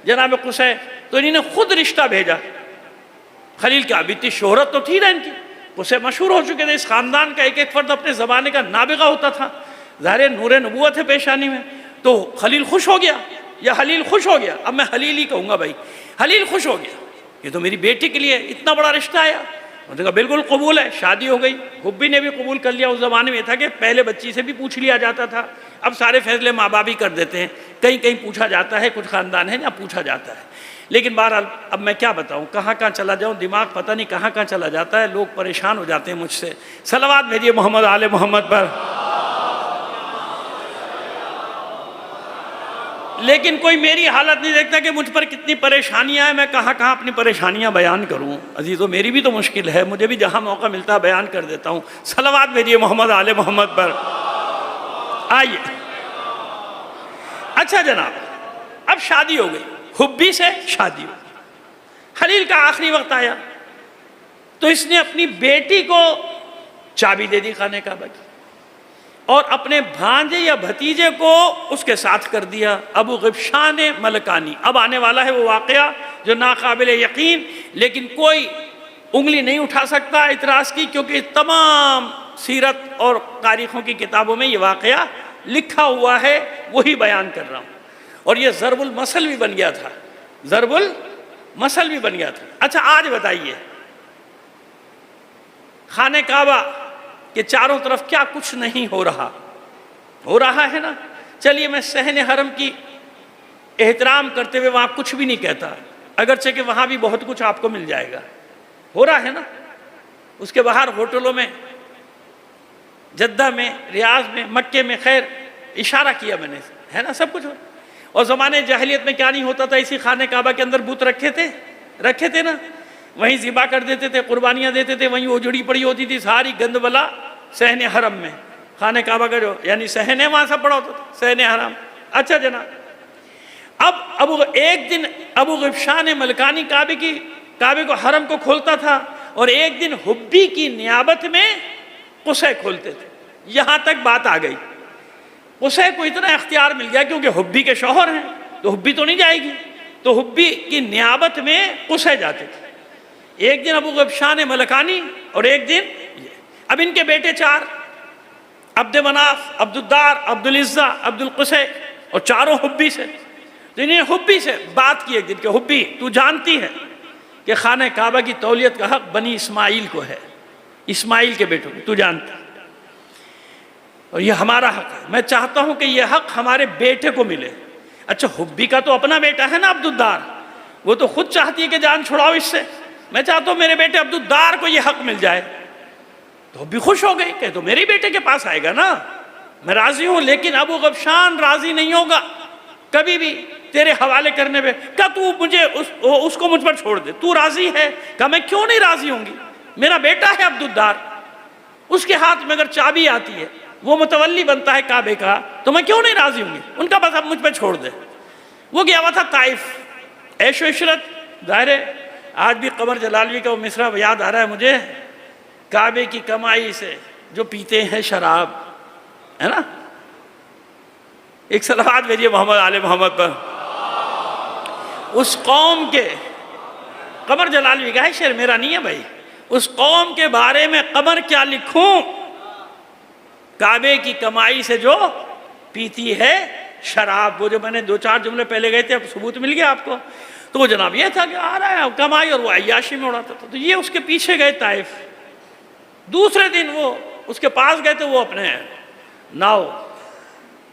جناب قصے، تو انہوں نے خود رشتہ بھیجا۔ خلیل کی اب اتنی شہرت تو تھی نا ان کی، قصے مشہور ہو چکے تھے، اس خاندان کا ایک ایک فرد اپنے زمانے کا نابغہ ہوتا تھا، ظاہر نور نبوت ہے پیشانی میں۔ تو خلیل خوش ہو گیا یا حلیل خوش ہو گیا، اب میں حلیل ہی کہوں گا بھائی، حلیل خوش ہو گیا، یہ تو میری بیٹی کے لیے اتنا بڑا رشتہ آیا۔ انہوں نے کہا بالکل قبول ہے، شادی ہو گئی۔ حبی نے بھی قبول کر لیا۔ اس زمانے میں تھا کہ پہلے بچی سے بھی پوچھ لیا جاتا تھا، اب سارے فیصلے ماں باپ ہی کر دیتے ہیں، کہیں کہیں پوچھا جاتا ہے، کچھ خاندان ہے جہاں پوچھا جاتا ہے۔ لیکن بہرحال اب میں کیا بتاؤں، کہاں کہاں چلا جاؤں، دماغ پتہ نہیں کہاں کہاں چلا جاتا ہے، لوگ پریشان ہو جاتے ہیں مجھ سے۔ صلوات بھیجیے محمد آل محمد پر۔ لیکن کوئی میری حالت نہیں دیکھتا کہ مجھ پر کتنی پریشانیاں ہیں، میں کہاں کہاں اپنی پریشانیاں بیان کروں۔ عزیزو میری بھی تو مشکل ہے، مجھے بھی جہاں موقع ملتا ہے بیان کر دیتا ہوں۔ صلوات بھیجیے محمد آل محمد پر۔ آئیے اچھا جناب، اب شادی ہو گئی، حبی سے شادی ہو گئی، خلیل کا آخری وقت آیا تو اس نے اپنی بیٹی کو چابی دے دی خانے کعبہ کی، اور اپنے بھانجے یا بھتیجے کو اس کے ساتھ کر دیا، ابو غبشان ملکانی۔ اب آنے والا ہے وہ واقعہ جو ناقابل یقین، لیکن کوئی انگلی نہیں اٹھا سکتا اعتراض کی، کیونکہ تمام سیرت اور تاریخوں کی کتابوں میں یہ واقعہ لکھا ہوا ہے، وہی بیان کر رہا ہوں۔ اور یہ ضرب المثل بھی بن گیا تھا، ضرب المثل بھی بن گیا تھا۔ اچھا آج بتائیے، خانہ کعبہ کے چاروں طرف کیا کچھ نہیں ہو رہا ہے نا؟ چلیے میں صحن حرم کی احترام کرتے ہوئے وہاں کچھ بھی نہیں کہتا، اگرچہ کہ وہاں بھی بہت کچھ آپ کو مل جائے گا، ہو رہا ہے نا؟ اس کے باہر ہوٹلوں میں، جدہ میں، ریاض میں، مکے میں، خیر اشارہ کیا میں نے، ہے نا؟ سب کچھ ہو۔ اور زمانے جاہلیت میں کیا نہیں ہوتا تھا، اسی خانہ کعبہ کے اندر بت رکھے تھے نا، وہیں ذبح کر دیتے تھے، قربانیاں دیتے تھے، وہیں اجڑی پڑی ہوتی تھی ساری گند بلا صحن حرم میں، خانہ کعبہ کا جو یعنی صحن ہے وہاں سب پڑا ہوتا تھا، صحن حرم۔ اچھا جناب، اب ایک دن ابو غبشان ملکانی کعبے کو، حرم کو کھولتا تھا، اور ایک دن حبی کی نیابت میں قصے کھولتے تھے۔ یہاں تک بات آ گئی، قصے کو اتنا اختیار مل گیا کیونکہ حبی کے شوہر ہیں، تو حبی تو نہیں جائے گی، تو حبی کی نیابت میں قصے جاتے تھے۔ ایک دن ابو غبشان ملکانی اور ایک دن اب ان کے بیٹے چار، عبد مناف، عبد الدار، عبد العزہ، عبد القصے، اور چاروں حبی سے۔ تو انہیں حبی سے بات کی ایک دن کہ حبی تو جانتی ہے کہ خانہ کعبہ کی تولیت کا حق بنی اسماعیل کو ہے، اسماعیل کے بیٹوں کو، تو جانتا ہے، اور یہ ہمارا حق ہے، میں چاہتا ہوں کہ یہ حق ہمارے بیٹے کو ملے۔ اچھا حبی کا تو اپنا بیٹا ہے نا عبد الدار، وہ تو خود چاہتی ہے کہ جان چھڑاؤ اس سے، میں چاہتا ہوں میرے بیٹے عبد الدار کو یہ حق مل جائے۔ تو حبی خوش ہو گئی کہ تو میرے بیٹے کے پاس آئے گا نا، میں راضی ہوں، لیکن ابو غبشان راضی نہیں ہوگا کبھی بھی تیرے حوالے کرنے پہ۔ کہا تو مجھے اس کو مجھ پر چھوڑ دے، تو راضی ہے؟ کہا میں کیوں نہیں راضی ہوں گی، میرا بیٹا ہے عبد الدار، اس کے ہاتھ میں اگر چابی آتی ہے، وہ متولی بنتا ہے کعبے کا، تو میں کیوں نہیں راضی ہوں گی، ان کا بس اب مجھ پہ چھوڑ دے۔ وہ گیا ہوا تھا طائف، عیش و عشرت، ظاہر ہے آج بھی قمر جلالوی کا وہ مصرع یاد آ رہا ہے مجھے، کعبے کی کمائی سے جو پیتے ہیں شراب، ہے نا؟ ایک صلوات بھیجیے محمد آل محمد پر۔ اس قوم کے، قمر جلالوی کا ہے شعر، میرا نہیں ہے بھائی، اس قوم کے بارے میں قمر کیا لکھوں، کعبے کی کمائی سے جو پیتی ہے شراب۔ وہ جو میں نے دو چار جملے پہلے گئے تھے، اب ثبوت مل گیا آپ کو۔ تو وہ جناب یہ تھا کہ آ رہا ہے کمائی، اور وہ عیاشی میں اڑاتا تھا، تو یہ اس کے پیچھے گئے طائف۔ دوسرے دن وہ اس کے پاس گئے تو وہ اپنے ناؤ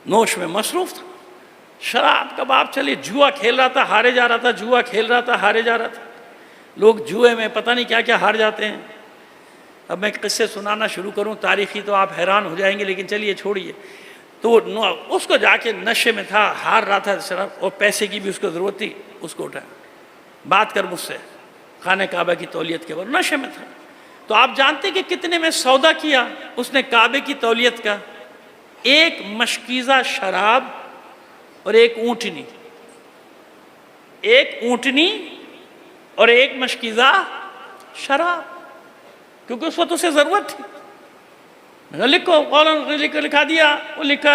نوش میں مصروف تھا، شراب کباب چلی، جوا کھیل رہا تھا، ہارے جا رہا تھا، جوا کھیل رہا تھا، ہارے جا رہا تھا۔ لوگ جوئے میں پتہ نہیں کیا کیا ہار جاتے ہیں۔ اب میں قصے سنانا شروع کروں تاریخی تو آپ حیران ہو جائیں گے، لیکن چلیے چھوڑیے۔ تو اس کو جا کے نشے میں تھا، ہار رہا تھا شراب، اور پیسے کی بھی اس کو ضرورت تھی، اس کو اٹھایا، بات کر مجھ سے خانہ کعبہ کی تولیت کے بعد، نشے میں تھا۔ تو آپ جانتے کہ کتنے میں سودا کیا اس نے کعبے کی تولیت کا؟ ایک مشکیزہ شراب اور ایک اونٹنی، ایک اونٹنی اور ایک مشکیزہ شراب، کیونکہ اس وقت اسے ضرورت تھی۔ میں نے لکھو، قولاً لکھا دیا، وہ لکھا،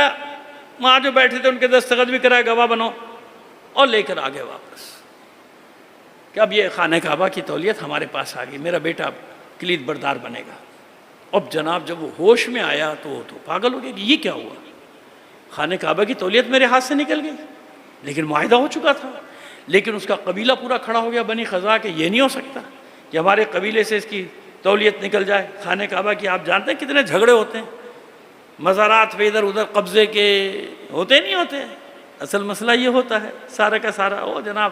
وہاں جو بیٹھے تھے ان کے دستخط بھی کرائے، گواہ بنو، اور لے کر آگے واپس کہ اب یہ خانہ کعبہ کی تولیت ہمارے پاس آ گئی، میرا بیٹا کلید بردار بنے گا۔ اب جناب جب وہ ہوش میں آیا تو وہ تو پاگل ہو گیا کہ یہ کیا ہوا، خانہ کعبہ کی تولیت میرے ہاتھ سے نکل گئی، لیکن معاہدہ ہو چکا تھا۔ لیکن اس کا قبیلہ پورا کھڑا ہو گیا بنی خزاع کہ یہ نہیں ہو سکتا کہ ہمارے قبیلے سے اس کی تولیت نکل جائے خانہ کعبہ کی۔ آپ جانتے ہیں کتنے جھگڑے ہوتے ہیں مزارات پہ، ادھر ادھر قبضے کے ہوتے نہیں ہوتے، اصل مسئلہ یہ ہوتا ہے سارا کا سارا۔ وہ جناب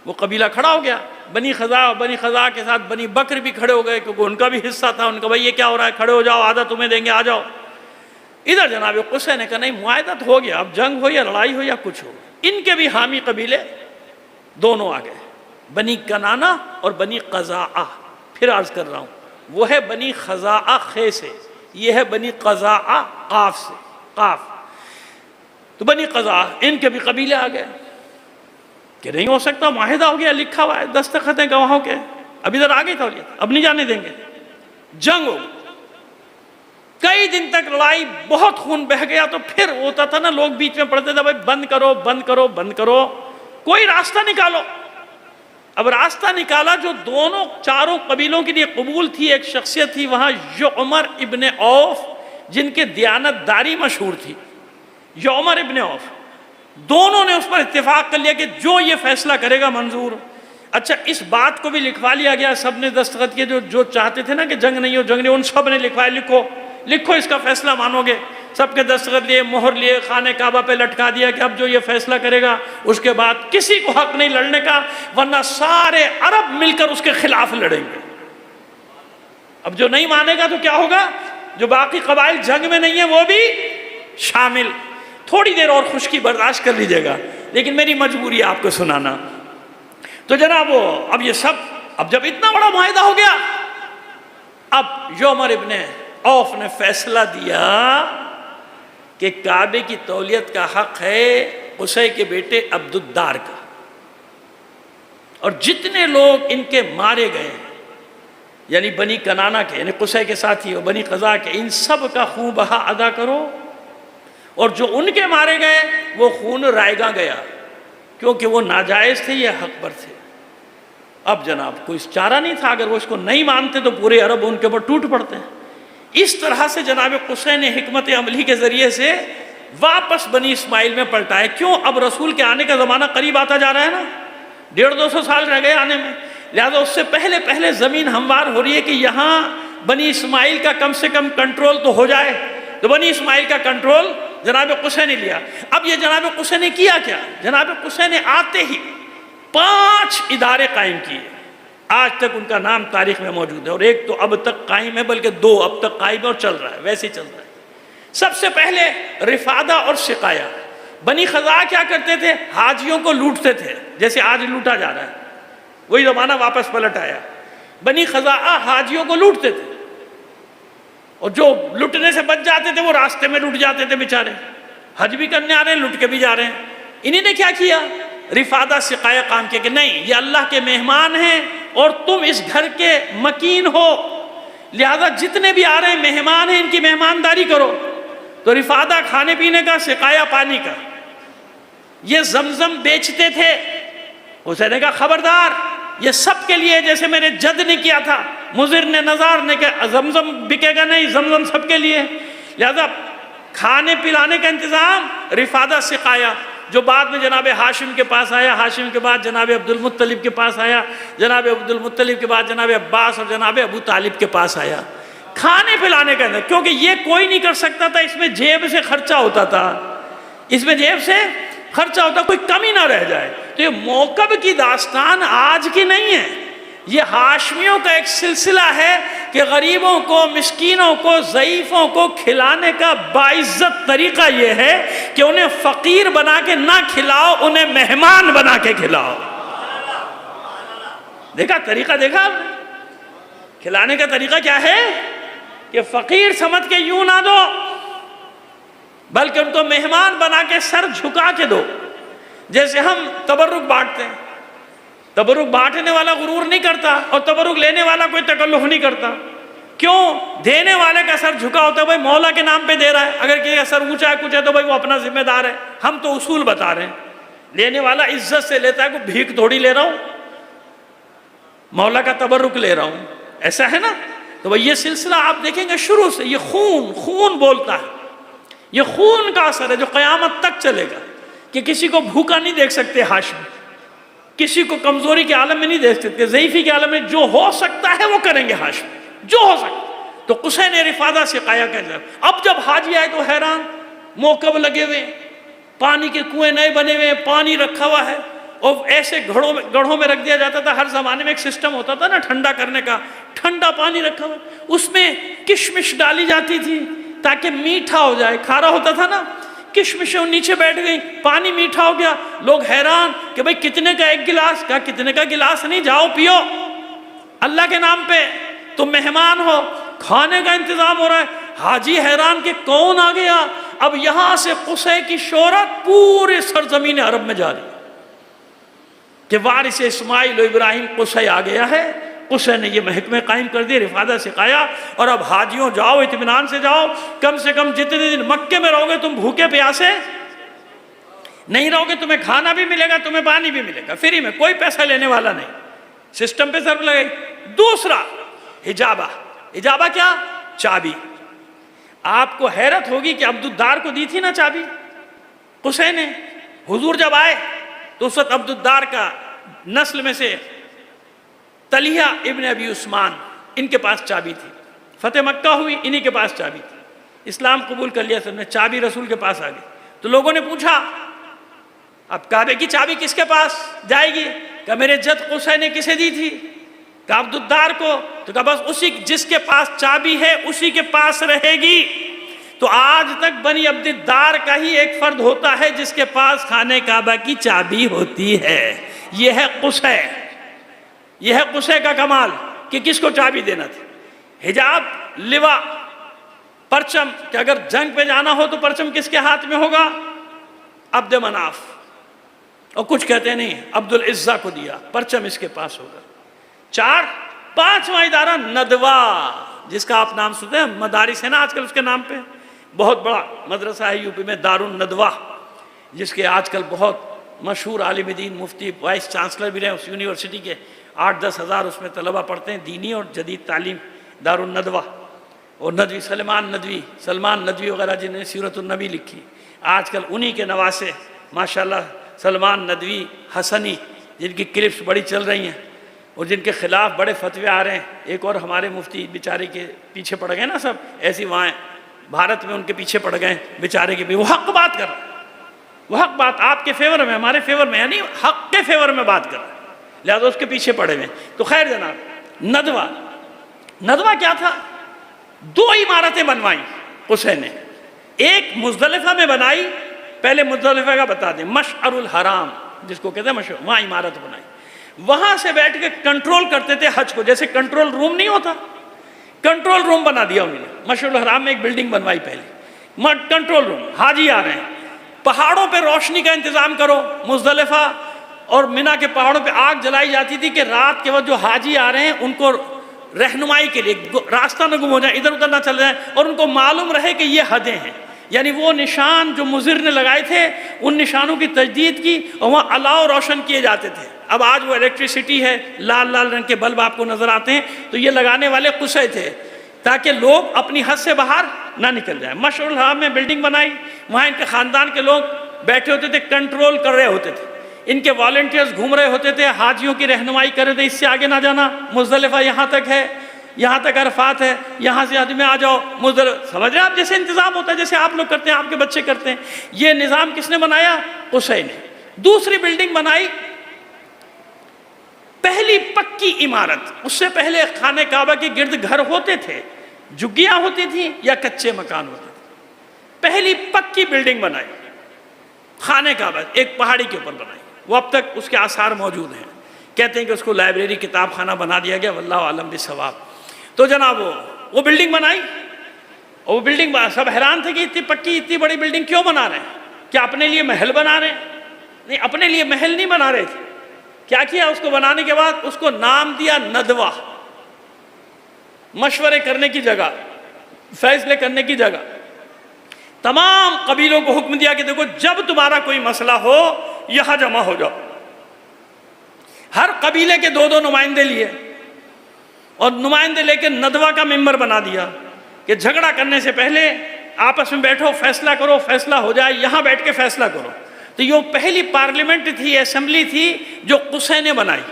وہ قبیلہ کھڑا ہو گیا، بنی خزاع کے ساتھ بنی بکر بھی کھڑے ہو گئے، کیونکہ ان کا بھی حصہ تھا۔ ان کا بھائی یہ کیا ہو رہا ہے، کھڑے ہو جاؤ، آدھا تمہیں دیں گے، آ جاؤ۔ ادھر جناب قصے نے کہا نہیں، معاہدہ تو ہو گیا، اب جنگ ہو یا لڑائی ہو یا کچھ ہو۔ ان کے بھی حامی قبیلے دونوں آ گئے، بنی کنانہ اور بنی قزاعہ۔ پھر عرض کر رہا ہوں، وہ ہے بنی خزاعہ خے سے، یہ ہے بنی قزاعہ قاف سے، قاف۔ تو بنی قزاعہ ان کے بھی قبیلے آ گئے کہ نہیں ہو سکتا، معاہدہ ہو گیا، لکھا ہوا ہے، دستخط ہیں گواہوں کے، اب ادھر آ گئی تولیت، اب نہیں جانے دیں گے، جنگ ہو۔ کئی دن تک لڑائی، بہت خون بہہ گیا تو پھر ہوتا تھا نا، لوگ بیچ میں پڑھتے تھے بھائی بند کرو بند کرو بند کرو، کوئی راستہ نکالو۔ اب راستہ نکالا جو دونوں چاروں قبیلوں کے لیے قبول تھی، ایک شخصیت تھی وہاں یعمر ابن عوف، جن کے دیانت داری مشہور تھی، یعمر ابن عوف، دونوں نے اس پر اتفاق کر لیا کہ جو یہ فیصلہ کرے گا منظور۔ اچھا اس بات کو بھی لکھوا لیا گیا، سب نے دستخط کیے، جو چاہتے تھے نا کہ جنگ نہیں ہو جنگ نہیں ہو، ان سب نے لکھوایا لکھو لکھو اس کا فیصلہ مانو گے، سب کے دستخط لیے، مہر لیے، خانہ کعبہ پہ لٹکا دیا کہ اب جو یہ فیصلہ کرے گا اس کے بعد کسی کو حق نہیں لڑنے کا، ورنہ سارے عرب مل کر اس کے خلاف لڑیں گے۔ اب جو نہیں مانے گا تو کیا ہوگا؟ جو باقی قبائل جنگ میں نہیں ہیں وہ بھی شامل۔ تھوڑی دیر اور خشکی برداشت کر لیجئے گا، لیکن میری مجبوری ہے آپ کو سنانا۔ تو جناب اب یہ سب، اب جب اتنا بڑا معاہدہ ہو گیا، اب یعمر ابن عوف نے فیصلہ دیا کہ کعبے کی تولیت کا حق ہے قصی کے بیٹے عبد الدار کا، اور جتنے لوگ ان کے مارے گئے یعنی بنی کنانہ کے، یعنی قصی کے ساتھی اور بنی قزا کے، ان سب کا خون بہا ادا کرو، اور جو ان کے مارے گئے وہ خون رائے گاں گیا، کیونکہ وہ ناجائز تھے، یہ حق پر تھے۔ اب جناب کوئی چارہ نہیں تھا، اگر وہ اس کو نہیں مانتے تو پورے عرب ان کے اوپر ٹوٹ پڑتے ہیں۔ اس طرح سے جناب قصی نے حکمت عملی کے ذریعے سے واپس بنی اسماعیل میں پلٹائے۔ کیوں؟ اب رسول کے آنے کا زمانہ قریب آتا جا رہا ہے نا، 150-200 سال رہ گئے آنے میں، لہذا اس سے پہلے زمین ہموار ہو رہی ہے کہ یہاں بنی اسماعیل کا کم سے کم کنٹرول تو ہو جائے۔ تو بنی اسماعیل کا کنٹرول جناب قصی نے لیا۔ اب یہ جناب قصی نے کیا کیا؟ جناب قصی نے آتے ہی 5 ادارے قائم کیے، آج تک ان کا نام تاریخ میں موجود ہے، اور ایک تو اب تک قائم ہے، بلکہ 2 اب تک قائم ہے اور چل رہا ہے، ویسے ہی چل رہا ہے۔ سب سے پہلے رفادہ اور سقایا۔ بنی خزاع کیا کرتے تھے؟ حاجیوں کو لوٹتے تھے، جیسے آج لوٹا جا رہا ہے، وہی زمانہ واپس پلٹ آیا۔ بنی خزاع حاجیوں کو لوٹتے تھے، اور جو لٹنے سے بچ جاتے تھے وہ راستے میں لٹ جاتے تھے بیچارے، حج بھی کرنے آ رہے ہیں لٹ کے بھی جا رہے ہیں۔ انہی نے کیا کیا؟ رفادہ سقایا کام کیا کہ نہیں، یہ اللہ کے مہمان ہیں اور تم اس گھر کے مکین ہو، لہذا جتنے بھی آ رہے ہیں مہمان ہیں، ان کی مہمانداری کرو۔ تو رفادہ کھانے پینے کا، سقایا پانی کا۔ یہ زمزم بیچتے تھے، حسین نے کہا خبردار، یہ سب کے لیے، جیسے میرے جد نے کیا تھا، مضر نے، نزار نے، کہ زمزم بکے گا نہیں، زمزم سب کے لیے، لہذا کھانے پلانے کا انتظام رفادہ سقایا، جو بعد میں جناب ہاشم کے پاس آیا، ہاشم کے بعد جناب عبد المطلب کے پاس آیا، جناب عبد المطلب کے بعد جناب عباس اور جناب ابو طالب کے پاس آیا۔ کھانے پلانے کا، کیونکہ یہ کوئی نہیں کر سکتا تھا، اس میں جیب سے خرچہ ہوتا تھا، اس میں جیب سے خرچہ ہوتا، کوئی کمی نہ رہ جائے۔ تو یہ موکب کی داستان آج کی نہیں ہے، یہ ہاشمیوں کا ایک سلسلہ ہے کہ غریبوں کو، مسکینوں کو، ضعیفوں کو کھلانے کا باعزت طریقہ یہ ہے کہ انہیں فقیر بنا کے نہ کھلاؤ، انہیں مہمان بنا کے کھلاؤ۔ دیکھا طریقہ؟ دیکھا کھلانے کا طریقہ کیا ہے کہ فقیر سمجھ کے یوں نہ دو، بلکہ ان کو مہمان بنا کے سر جھکا کے دو۔ جیسے ہم تبرک بانٹتے ہیں، تبرک بانٹنے والا غرور نہیں کرتا اور تبرک لینے والا کوئی تکلف نہیں کرتا۔ کیوں؟ دینے والے کا سر جھکا ہوتا ہے، بھائی مولا کے نام پہ دے رہا ہے، اگر کسی کا سر اونچا ہے کچھ ہے تو بھائی وہ اپنا ذمہ دار ہے، ہم تو اصول بتا رہے ہیں۔ لینے والا عزت سے لیتا ہے، کوئی بھیک تھوڑی لے رہا ہوں، مولا کا تبرک لے رہا ہوں، ایسا ہے نا؟ تو بھائی یہ سلسلہ آپ دیکھیں گے شروع سے، یہ خون بولتا ہے، یہ خون کا اثر ہے جو قیامت تک چلے گا، کہ کسی کو بھوکا نہیں دیکھ سکتے ہاشم، کسی کو کمزوری کے عالم میں نہیں دیکھ سکتے، ضعیفی کے عالم میں جو ہو سکتا ہے وہ کریں گے ہاشم، جو ہو سکتا ہے۔ تو قصی نے رفادہ سقایا کا انتظام۔ اب جب حاجی آئے تو حیران، موکب لگے ہوئے، پانی کے کنویں نئے بنے ہوئے، پانی رکھا ہوا ہے، اور ایسے گڑھوں میں رکھ دیا جاتا تھا۔ ہر زمانے میں ایک سسٹم ہوتا تھا نا ٹھنڈا کرنے کا، ٹھنڈا پانی رکھا ہوا، اس میں کشمش ڈالی جاتی تھی تاکہ میٹھا ہو جائے، کھارا ہوتا تھا نا، کشمشیں نیچے بیٹھ گئیں، پانی میٹھا ہو گیا۔ لوگ حیران کہ بھئی کتنے کا ایک گلاس؟ کہا کتنے کا گلاس نہیں، جاؤ پیو اللہ کے نام پہ، تم مہمان ہو، کھانے کا انتظام ہو رہا ہے۔ حاجی حیران کہ کون آ گیا؟ اب یہاں سے قصی کی شہرت پورے سرزمین عرب میں جاری کہ وارث اسماعیل و ابراہیم قصی آ گیا ہے، قصے نے یہ محکمے قائم کر دیے، رفادہ سکھایا، اور اب حاجیوں جاؤ اطمینان سے جاؤ، کم سے کم جتنے دن مکے میں رہو گے تم بھوکے پیاسے نہیں رہو گے، تمہیں کھانا بھی ملے گا، تمہیں پانی بھی ملے گا فری میں، کوئی پیسہ لینے والا نہیں، سسٹم پہ ضرب لگائی۔ دوسرا حجابہ، حجابہ کیا؟ چابی۔ آپ کو حیرت ہوگی کہ عبدالدار کو دی تھی نا چابی قصے نے، حضور جب آئے تو اس وقت عبدالدار کا نسل میں سے طلحہ ابن ابی عثمان، ان کے پاس چابی تھی، فتح مکہ ہوئی انہی کے پاس چابی تھی، اسلام قبول کر لیا سب نے، چابی رسول کے پاس آ گئی۔ تو لوگوں نے پوچھا اب کعبے کی چابی کس کے پاس جائے گی؟ کہ میرے جد قصے نے کسے دی تھی؟ کہ عبدالدار کو۔ تو کہا بس اسی جس کے پاس چابی ہے اسی کے پاس رہے گی۔ تو آج تک بنی عبدالدار کا ہی ایک فرد ہوتا ہے جس کے پاس خانہ کعبہ کی چابی ہوتی ہے۔ یہ ہے قصے، یہ ہے قصے کا کمال کہ کس کو چابی دینا تھی۔ حجاب، لوا، پرچم، کہ اگر جنگ پہ جانا ہو تو پرچم کس کے ہاتھ میں ہوگا؟ عبد مناف، اور کچھ کہتے نہیں عبدالعزہ کو دیا، پرچم اس کے پاس ہوگا۔ پانچواں ادارہ ندوہ، جس کا آپ نام سنتے ہیں، مدارس ہے نا آج کل اس کے نام پہ، بہت بڑا مدرسہ ہے یو پی میں دار الندوہ، جس کے آج کل بہت مشہور عالم دین مفتی وائس چانسلر بھی رہے ہیں اس یونیورسٹی کے، 8-10 ہزار اس میں طلبہ پڑھتے ہیں، دینی اور جدید تعلیم، دار الندوہ۔ اور ندوی سلمان ندوی وغیرہ جنہوں نے سیرت النبی لکھی، آج کل انہی کے نواسے ماشاءاللہ سلمان ندوی حسنی، جن کی کلپس بڑی چل رہی ہیں اور جن کے خلاف بڑے فتوے آ رہے ہیں۔ ایک اور ہمارے مفتی بیچارے کے پیچھے پڑ گئے نا سب، ایسی وہاں بھارت میں ان کے پیچھے پڑ گئے بیچارے کے بھی، وہ حق بات کر رہا ہے، وہ حق بات آپ کے فیور میں، ہمارے فیور میں، یعنی حق کے فیور میں بات کر رہا ہے، لہذا اس کے پیچھے پڑے ہوئے۔ تو خیر جناب، ندوہ کیا تھا؟ 2 عمارتیں بنوائیں قصے نے، ایک مزدلفہ میں بنائی، پہلے مزدلفہ کا بتا دیں، مشعر الحرام جس کو کہتے ہیں مشعر، وہاں عمارت بنائی، وہاں سے بیٹھ کے کنٹرول کرتے تھے حج کو، جیسے کنٹرول روم نہیں ہوتا، کنٹرول روم بنا دیا انہوں نے، مشعر الحرام میں ایک بلڈنگ بنوائی پہلے، کنٹرول روم، حاجی آ رہے ہیں، پہاڑوں پہ روشنی کا انتظام کرو، مزدلفہ اور منی کے پہاڑوں پہ آگ جلائی جاتی تھی کہ رات کے وقت جو حاجی آ رہے ہیں ان کو رہنمائی کے لیے راستہ نہ گم ہو جائے، ادھر ادھر نہ چل جائیں، اور ان کو معلوم رہے کہ یہ حدیں ہیں، یعنی وہ نشان جو مضر نے لگائے تھے ان نشانوں کی تجدید کی، اور وہاں الاؤ روشن کیے جاتے تھے۔ اب آج وہ الیکٹریسٹی ہے، لال لال رنگ کے بلب آپ کو نظر آتے ہیں، تو یہ لگانے والے قصے تھے تاکہ لوگ اپنی حد سے باہر نہ نکل جائیں۔ مشعر الحرام میں بلڈنگ بنائی، وہاں ان کے خاندان کے لوگ بیٹھے ہوتے تھے، کنٹرول کر رہے ہوتے تھے، ان کے والنٹیئرز گھوم رہے ہوتے تھے، حاجیوں کی رہنمائی کر رہے تھے، اس سے آگے نہ جانا، مزدلفہ یہاں تک ہے، یہاں تک عرفات ہے، یہاں سے آدمی آ جاؤ مزدلفہ، سمجھ رہے ہیں آپ؟ جیسے انتظام ہوتا ہے، جیسے آپ لوگ کرتے ہیں، آپ کے بچے کرتے ہیں، یہ نظام کس نے بنایا؟ قصے نے۔ دوسری بلڈنگ بنائی، پہلی پکی عمارت، اس سے پہلے خانہ کعبہ کے گرد گھر ہوتے تھے، جھگیاں ہوتی تھیں یا کچے مکان ہوتے تھے، پہلی پکی بلڈنگ بنائی خانہ کعبہ، ایک پہاڑی کے اوپر بنائی، وہ اب تک اس کے آثار موجود ہیں، کہتے ہیں کہ اس کو لائبریری کتاب خانہ بنا دیا گیا، واللہ عالم بالصواب۔ تو جناب وہ بلڈنگ بنائی، اور وہ بلڈنگ سب حیران تھے کہ اتنی پکی اتنی بڑی بلڈنگ کیوں بنا رہے ہیں؟ کیا اپنے لیے محل بنا رہے ہیں؟ نہیں، اپنے لیے محل نہیں بنا رہے تھے۔ کیا کیا اس کو بنانے کے بعد؟ اس کو نام دیا ندوہ، مشورے کرنے کی جگہ، فیصلے کرنے کی جگہ۔ تمام قبیلوں کو حکم دیا کہ دیکھو جب تمہارا کوئی مسئلہ ہو یہاں جمع ہو جاؤ، ہر قبیلے کے 2 نمائندے لیے، اور نمائندے لے کے ندوہ کا ممبر بنا دیا کہ جھگڑا کرنے سے پہلے آپس میں بیٹھو، فیصلہ کرو، فیصلہ ہو جائے، یہاں بیٹھ کے فیصلہ کرو۔ تو یہ پہلی پارلیمنٹ تھی، اسمبلی تھی جو قصے نے بنائی،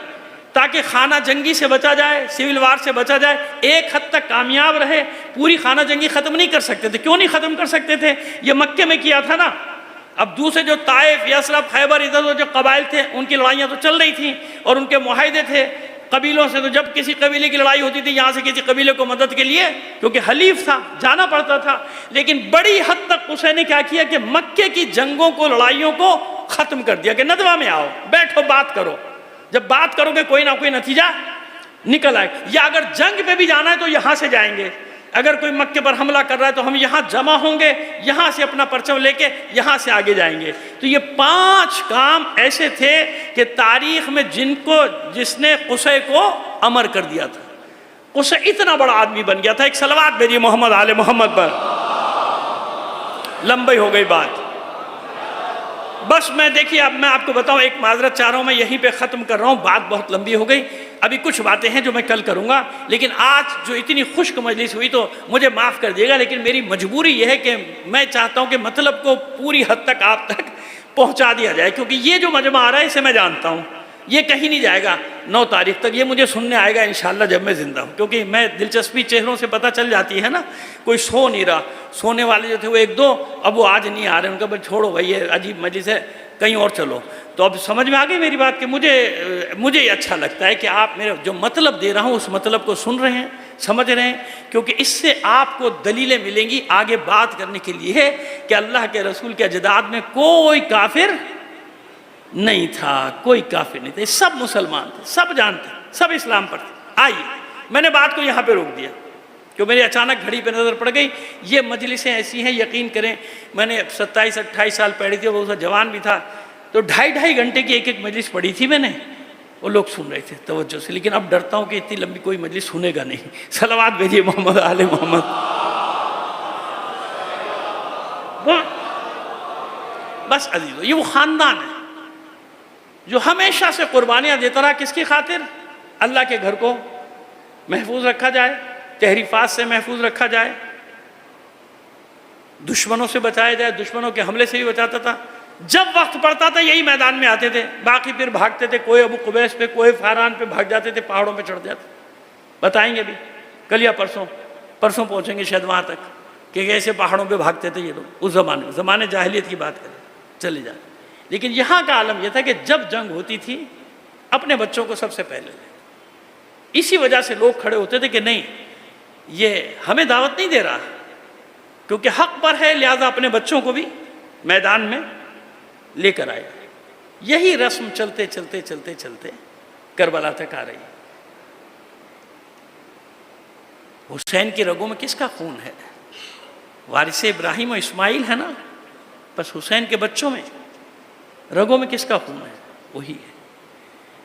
تاکہ خانہ جنگی سے بچا جائے، سول وار سے بچا جائے، ایک حد تک کامیاب رہے۔ پوری خانہ جنگی ختم نہیں کر سکتے تھے، کیوں نہیں ختم کر سکتے تھے؟ یہ مکے میں کیا تھا نا، اب دوسرے جو طائف، یثرب، خیبر، ادھر جو قبائل تھے ان کی لڑائیاں تو چل رہی تھیں، اور ان کے معاہدے تھے قبیلوں سے، تو جب کسی قبیلے کی لڑائی ہوتی تھی یہاں سے کسی قبیلے کو مدد کے لیے، کیونکہ حلیف تھا، جانا پڑتا تھا۔ لیکن بڑی حد تک قصے نے کیا کیا کہ مکے کی جنگوں کو، لڑائیوں کو ختم کر دیا کہ ندوہ میں آؤ، بیٹھو، بات کرو، جب بات کرو گے کوئی نہ کوئی نتیجہ نکل آئے، یا اگر جنگ پہ بھی جانا ہے تو یہاں سے جائیں گے، اگر کوئی مکے پر حملہ کر رہا ہے تو ہم یہاں جمع ہوں گے، یہاں سے اپنا پرچم لے کے یہاں سے آگے جائیں گے۔ تو یہ 5 کام ایسے تھے کہ تاریخ میں جس نے قصے کو امر کر دیا تھا۔ قصے اتنا بڑا آدمی بن گیا تھا۔ ایک صلوات بھیجیے محمد آل محمد پر۔ لمبی ہو گئی بات، بس میں دیکھیے اب میں آپ کو بتاؤں، ایک معذرت چاہ رہا ہوں، میں یہیں پہ ختم کر رہا ہوں، بات بہت لمبی ہو گئی۔ ابھی کچھ باتیں ہیں جو میں کل کروں گا، لیکن آج جو اتنی خشک مجلس ہوئی تو مجھے معاف کر دیے گا، لیکن میری مجبوری یہ ہے کہ میں چاہتا ہوں کہ مطلب کو پوری حد تک آپ تک پہنچا دیا جائے، کیونکہ یہ جو مجمع آ رہا ہے اسے میں جانتا ہوں، یہ کہیں نہیں جائے گا 9 تاریخ تک، یہ مجھے سننے آئے گا انشاءاللہ جب میں زندہ ہوں، کیونکہ میں دلچسپی چہروں سے پتہ چل جاتی ہے نا، کوئی سو نہیں رہا، سونے والے جو تھے وہ 1-2 اب وہ آج نہیں آ رہے، ان کا بھائی چھوڑو بھائی یہ عجیب مجلس ہے، کہیں اور چلو۔ تو اب سمجھ میں آ گئی میری بات کہ مجھے یہ اچھا لگتا ہے کہ آپ میرے جو مطلب دے رہا ہوں اس مطلب کو سن رہے ہیں، سمجھ رہے ہیں، کیونکہ اس سے آپ کو دلیلیں ملیں گی آگے بات کرنے کے لیے کہ اللہ کے رسول کے اجداد میں کوئی کافر نہیں تھا، کوئی کافر نہیں تھا، سب مسلمان تھے، سب جانتے، سب اسلام پر تھے۔ آئیے میں نے بات کو یہاں پہ روک دیا کہ میری اچانک گھڑی پہ نظر پڑ گئی۔ یہ مجلسیں ایسی ہیں، یقین کریں میں نے 27-28 سال پڑھی تھی، وہ جوان بھی تھا، تو 2.5 گھنٹے کی ایک مجلس پڑھی تھی میں نے، وہ لوگ سن رہے تھے توجہ سے، لیکن اب ڈرتا ہوں کہ اتنی لمبی کوئی مجلس سنے گا نہیں۔ صلوات بھیجیے محمد آل محمد۔ بس عزیزو، یہ وہ خاندان ہے جو ہمیشہ سے قربانیاں دیتا رہا، کس کی خاطر؟ اللہ کے گھر کو محفوظ رکھا جائے، تحریفات سے محفوظ رکھا جائے، دشمنوں سے بچایا جائے، دشمنوں کے حملے سے بھی بچاتا تھا۔ جب وقت پڑتا تھا یہی میدان میں آتے تھے، باقی پھر بھاگتے تھے، کوئی ابو قبیس پہ، کوئی فاران پہ بھاگ جاتے تھے، پہاڑوں پہ چڑھ جاتے۔ بتائیں گے بھی کل یا پرسوں پہنچیں گے شاید وہاں تک کہ کیسے پہاڑوں پہ بھاگتے تھے یہ لوگ اس زمانے جاہلیت کی بات کریں، چلے جائیں۔ لیکن یہاں کا عالم یہ تھا کہ جب جنگ ہوتی تھی اپنے بچوں کو سب سے پہلے لے، اسی وجہ سے لوگ کھڑے ہوتے تھے کہ نہیں یہ ہمیں دعوت نہیں دے رہا، کیونکہ حق پر ہے، لہذا اپنے بچوں کو بھی میدان میں لے کر آئے۔ یہی رسم چلتے چلتے چلتے چلتے کربلا تک آ رہی ہے۔ حسین کی رگوں میں کس کا خون ہے؟ وارث ابراہیم و اسماعیل ہے نا، بس حسین کے بچوں میں رگوں میں کس کا خون ہے؟ وہی ہے۔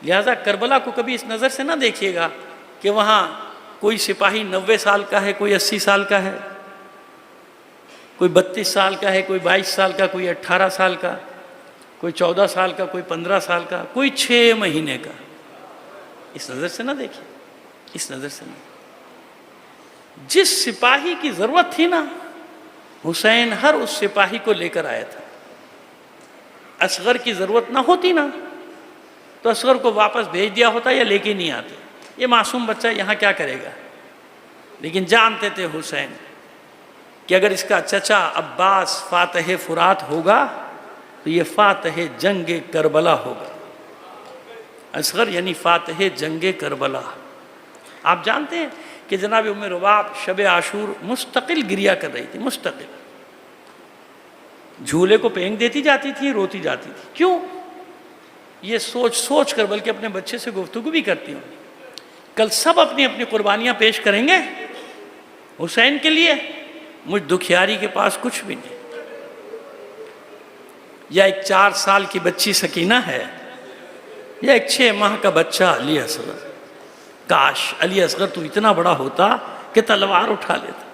لہذا کربلا کو کبھی اس نظر سے نہ دیکھیے گا کہ وہاں کوئی سپاہی 90 سال کا ہے، کوئی 80 سال کا ہے، کوئی 32 سال کا ہے، کوئی 22 سال کا، کوئی 18 سال کا، کوئی 14 سال کا، کوئی 15 سال کا، کوئی 6 مہینے کا۔ اس نظر سے نہ دیکھیں، اس نظر سے نہ۔ جس سپاہی کی ضرورت تھی نا، حسین ہر اس سپاہی کو لے کر آیا تھا۔ اصغر کی ضرورت نہ ہوتی نا تو اصغر کو واپس بھیج دیا ہوتا یا لے کے نہیں آتے، یہ معصوم بچہ یہاں کیا کرے گا۔ لیکن جانتے تھے حسین کہ اگر اس کا چچا عباس فاتح فرات ہوگا تو یہ فاتح جنگ کربلا ہوگا۔ اصغر یعنی فاتح جنگ کربلا۔ آپ جانتے ہیں کہ جناب ام رباب شب عاشور مستقل گریہ کر رہی تھی، مستقل، جھولے کو پھینک دیتی جاتی تھی، روتی جاتی تھی۔ کیوں؟ یہ سوچ سوچ کر، بلکہ اپنے بچے سے گفتگو بھی کرتی ہوں، کل سب اپنی اپنی قربانیاں پیش کریں گے حسین کے لیے، مجھ دکھیاری کے پاس کچھ بھی نہیں، یا ایک 4 سال کی بچی سکینہ ہے، یا ایک 6 ماہ کا بچہ علی اصغر۔ کاش علی اصغر تو اتنا بڑا ہوتا کہ تلوار اٹھا لیتا۔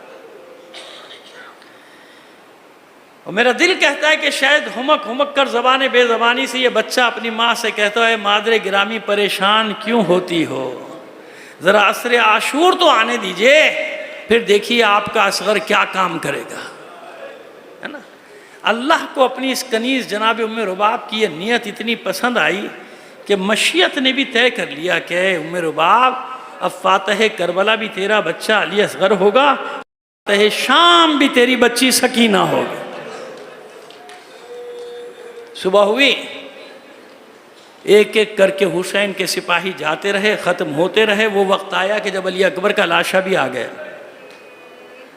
اور میرا دل کہتا ہے کہ شاید ہمک ہمک کر زبان بے زبانی سے یہ بچہ اپنی ماں سے کہتا ہے مادر گرامی پریشان کیوں ہوتی ہو، ذرا عصر عاشور تو آنے دیجئے، پھر دیکھیے آپ کا اصغر کیا کام کرے گا، ہے نا۔ اللہ کو اپنی اس کنیز جناب ام رباب کی یہ نیت اتنی پسند آئی کہ مشیت نے بھی طے کر لیا کہ اے ام رباب اب فاتح کربلا بھی تیرا بچہ علی اصغر ہوگا، فاتح شام بھی تیری بچی سکینہ ہوگی۔ صبح ہوئی، ایک ایک کر کے حسین کے سپاہی جاتے رہے، ختم ہوتے رہے۔ وہ وقت آیا کہ جب علی اکبر کا لاشا بھی آ گیا،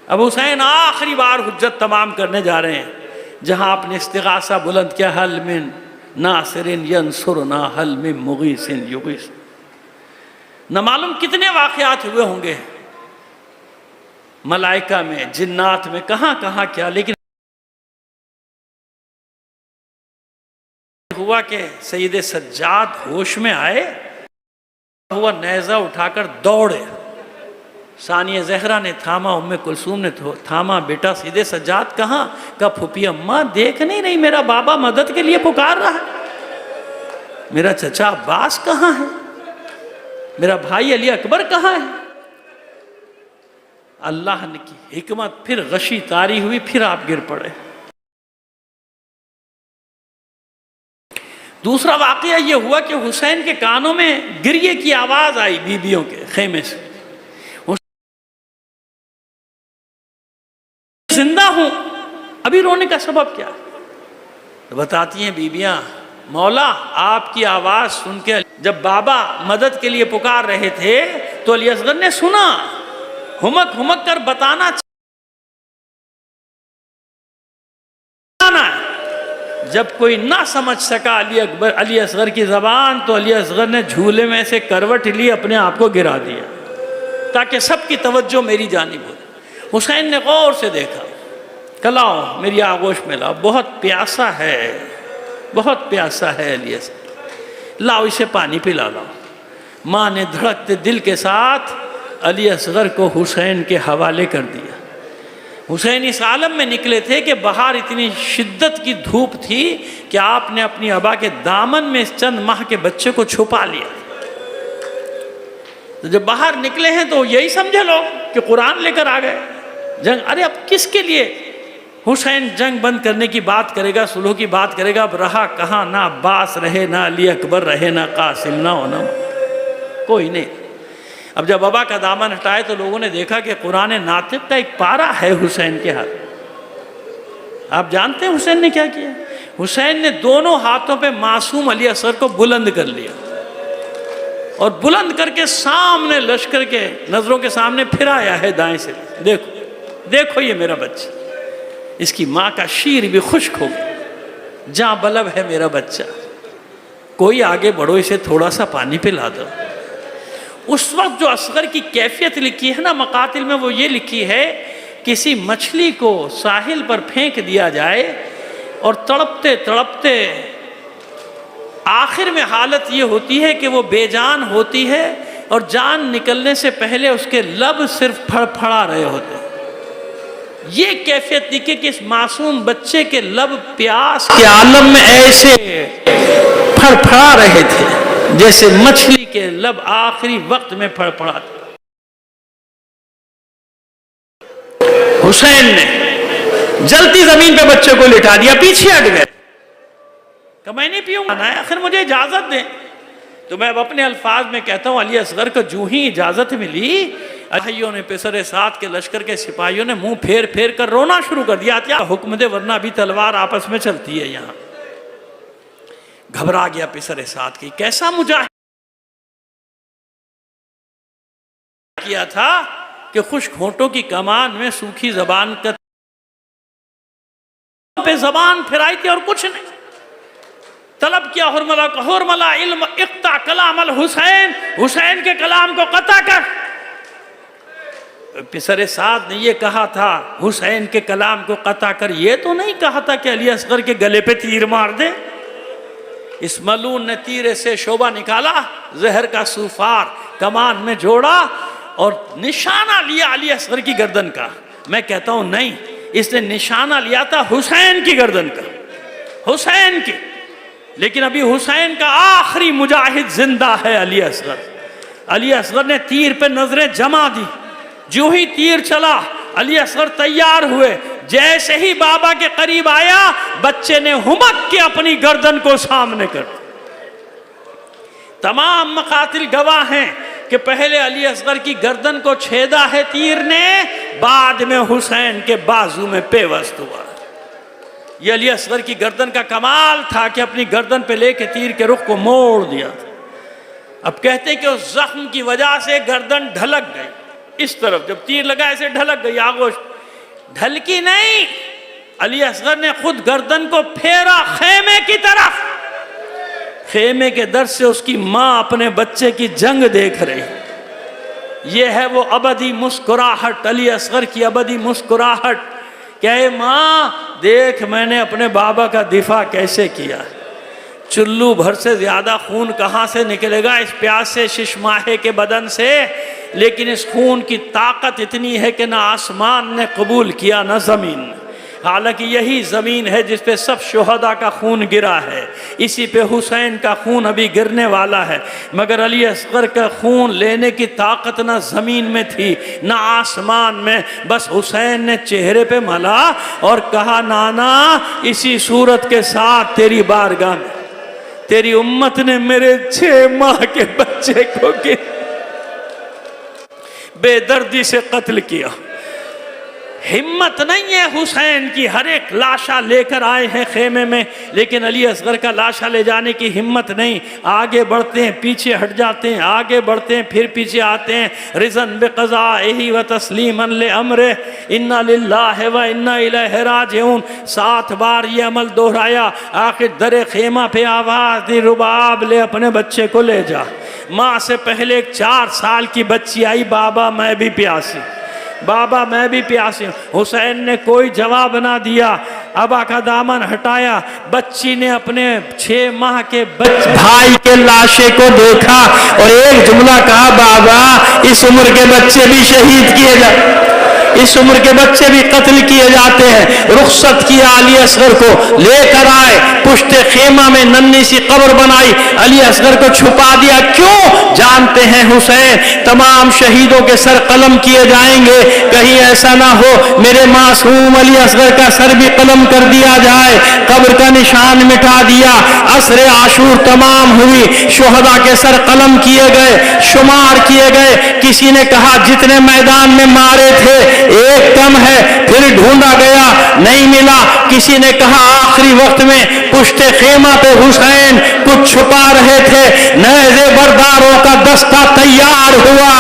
اب حسین آخری بار حجت تمام کرنے جا رہے ہیں، جہاں آپ نے استغاثہ بلند کیا، حل من ناصر ینصرنا حل من مغیث یغیث۔ نہ معلوم کتنے واقعات ہوئے ہوں گے، ملائکہ میں، جنات میں، کہاں کہاں کیا، لیکن ہوا کہ سید سجاد ہوش میں آئے، ہوا نیزہ اٹھا کر دوڑے، ثانیہ زہرا نے تھاما، ام کلثوم نے تھاما، بیٹا سید سجاد کہاں؟ کہا پھوپھی اماں دیکھ نہیں رہی، میرا بابا مدد کے لیے پکار رہا ہے، میرا چچا عباس کہاں ہے، میرا بھائی علی اکبر کہاں ہے؟ اللہ نے کی حکمت، پھر غشی طاری ہوئی، پھر آپ گر پڑے۔ دوسرا واقعہ یہ ہوا کہ حسین کے کانوں میں گریے کی آواز آئی بیویوں کے خیمے سے، زندہ ہوں، ابھی رونے کا سبب کیا؟ تو بتاتی ہیں بیویاں، مولا آپ کی آواز سن کے جب بابا مدد کے لیے پکار رہے تھے تو علی اصغر نے سنا، ہمک ہمک کر بتانا جب کوئی نہ سمجھ سکا علی اصغر کی زبان، تو علی اصغر نے جھولے میں سے کروٹ لی، اپنے آپ کو گرا دیا تاکہ سب کی توجہ میری جانب ہو۔ حسین نے غور سے دیکھا، کلاؤ میری آغوش میں لاؤ، بہت پیاسا ہے، بہت پیاسا ہے علی اصغر، لاؤ اسے پانی پلا لاؤ۔ ماں نے دھڑکتے دل کے ساتھ علی اصغر کو حسین کے حوالے کر دیا۔ حسین اس عالم میں نکلے تھے کہ باہر اتنی شدت کی دھوپ تھی کہ آپ نے اپنی ابا کے دامن میں اس چند ماہ کے بچے کو چھپا لیا۔ تو جب باہر نکلے ہیں تو یہی سمجھے لوگ کہ قرآن لے کر آ گئے جنگ۔ ارے اب کس کے لیے حسین جنگ بند کرنے کی بات کرے گا، صلح کی بات کرے گا؟ اب رہا کہاں، نہ عباس رہے، نہ علی اکبر رہے، نہ قاسم، نہ ہونا، کوئی نہیں۔ اب جب ابا کا دامن ہٹائے تو لوگوں نے دیکھا کہ قرآن ناطق کا ایک پارہ ہے حسین کے ہاتھ۔ آپ جانتے ہیں حسین نے کیا کیا؟ حسین نے دونوں ہاتھوں پہ معصوم علی اصغر کو بلند کر لیا، اور بلند کر کے سامنے لشکر کے نظروں کے سامنے پھرایا ہے دائیں سے، دیکھو دیکھو یہ میرا بچہ، اس کی ماں کا شیر بھی خشک ہو گیا، جاں بلب ہے میرا بچہ، کوئی آگے بڑھو، اسے تھوڑا سا پانی پلا دو۔ اس وقت جو اصغر کی کیفیت لکھی ہے نا مقاتل میں، وہ یہ لکھی ہے، کسی مچھلی کو ساحل پر پھینک دیا جائے اور تڑپتے تڑپتے آخر میں حالت یہ ہوتی ہے کہ وہ بے جان ہوتی ہے، اور جان نکلنے سے پہلے اس کے لب صرف پھڑ پھڑا رہے ہوتے ہیں۔ یہ کیفیت لکھی کہ اس معصوم بچے کے لب پیاس کے عالم میں ایسے پھڑ پھڑا رہے تھے جیسے مچھلی کے لب آخری وقت میں پھڑ پھڑا تھے۔ حسین نے جلتی زمین پہ بچے کو لٹا دیا، پیچھے ہٹ گئے، کہ میں نہیں پیوں گا، آخر مجھے اجازت دیں۔ تو میں اب اپنے الفاظ میں کہتا ہوں، علی اصغر کو جو ہی اجازت ملی، بھائیوں نے، پسر سعد کے لشکر کے سپاہیوں نے منہ پھیر پھیر کر رونا شروع کر دیا، کیا حکم دے ورنہ ابھی تلوار آپس میں چلتی ہے یہاں۔ گھبرا گیا پسر سعد کی، کیسا مجاہد کیا تھا کہ خشک ہونٹوں کی کمان میں سوکھی زبان کا پہ زبان پھرائی تھی اور کچھ نہیں۔ طلب کیا حرملہ کو، حرملہ علم اقطع کلام الحسین، حسین کے کلام کو قطع کر۔ پسر سعد نے یہ کہا تھا حسین کے کلام کو قطع کر، یہ تو نہیں کہا تھا کہ علی اصغر کے گلے پہ تیر مار دے۔ اس ملعون نے تیرے سے شعبہ نکالا، زہر کا سوفار کمان میں جوڑا اور نشانہ لیا علی اصغر کی گردن کا۔ میں کہتا ہوں نہیں، اس نے نشانہ لیا تھا حسین کی گردن کا، حسین کی، لیکن ابھی حسین کا آخری مجاہد زندہ ہے علی اصغر۔ علی اصغر نے تیر پہ نظریں جما دی، جو ہی تیر چلا علی اصغر تیار ہوئے، جیسے ہی بابا کے قریب آیا بچے نے ہمک کے اپنی گردن کو سامنے کر دیا۔ تمام مقاتل گواہ ہیں کہ پہلے علی اصغر کی گردن کو چھیدا ہے تیر نے، بعد میں حسین کے بازو میں پیوست ہوا۔ یہ علی اصغر کی گردن کا کمال تھا کہ اپنی گردن پہ لے کے تیر کے رخ کو موڑ دیا تھا۔ اب کہتے ہیں کہ اس زخم کی وجہ سے گردن ڈھلک گئی، اس طرف جب تیر لگا ایسے ڈھلک گئی، آگوش ڈھلکی نہیں، علی اصغر نے خود گردن کو پھیرا خیمے کی طرف۔ خیمے کے در سے اس کی ماں اپنے بچے کی جنگ دیکھ رہی، یہ ہے وہ ابدی مسکراہٹ، علی اصغر کی ابدی مسکراہٹ کہ اے ماں دیکھ میں نے اپنے بابا کا دفاع کیسے کیا، چلو بھر سے زیادہ خون کہاں سے نکلے گا اس پیاسے ششماہے کے بدن سے، لیکن اس خون کی طاقت اتنی ہے کہ نہ آسمان نے قبول کیا نہ زمین، حالانکہ یہی زمین ہے جس پہ سب شہداء کا خون گرا ہے، اسی پہ حسین کا خون ابھی گرنے والا ہے، مگر علی اصغر کا خون لینے کی طاقت نہ زمین میں تھی نہ آسمان میں، بس حسین نے چہرے پہ ملا اور کہا نانا اسی صورت کے ساتھ تیری بارگاہ میں تیری امت نے میرے 6 ماہ کے بچے کو بے دردی سے قتل کیا۔ ہمت نہیں ہے حسین کی، ہر ایک لاشا لے کر آئے ہیں خیمے میں، لیکن علی اصغر کا لاشا لے جانے کی ہمت نہیں، آگے بڑھتے ہیں پیچھے ہٹ جاتے ہیں، آگے بڑھتے ہیں پھر پیچھے آتے ہیں، رضن بقضائہ و تسلیما لامرہ انا للہ و انا الیہ راجعون، 7 بار یہ عمل دہرایا، آخر در خیمہ پہ آواز دی رباب لے اپنے بچے کو لے جا۔ ماں سے پہلے ایک 4 سال کی بچی آئی، بابا میں بھی پیاسی، بابا میں بھی پیاسی ہوں۔ حسین نے کوئی جواب نہ دیا، ابا کا دامن ہٹایا، بچی نے اپنے 6 ماہ کے بھائی کے لاشے کو دیکھا اور ایک جملہ کہا بابا اس عمر کے بچے بھی شہید کیے جاتے، اس عمر کے بچے بھی قتل کیے جاتے ہیں۔ رخصت کیا علی اصغر کو، لے کر آئے پشت خیمہ میں ننھی سی قبر بنائی، علی اصغر کو چھپا دیا۔ کیوں؟ جانتے ہیں حسین تمام شہیدوں کے سر قلم کیے جائیں گے، کہیں ایسا نہ ہو میرے معصوم علی اصغر کا سر بھی قلم کر دیا جائے، قبر کا نشان مٹا دیا۔ عصر عاشور تمام ہوئی، شہداء کے سر قلم کیے گئے، شمار کیے گئے، کسی نے کہا جتنے میدان میں مارے تھے ایک کم ہے، پھر ڈھونڈا گیا نہیں ملا، کسی نے کہا آخری وقت میں پشت خیمہ پہ حسین کچھ چھپا رہے تھے، نیزے برداروں کا دستہ تیار ہوا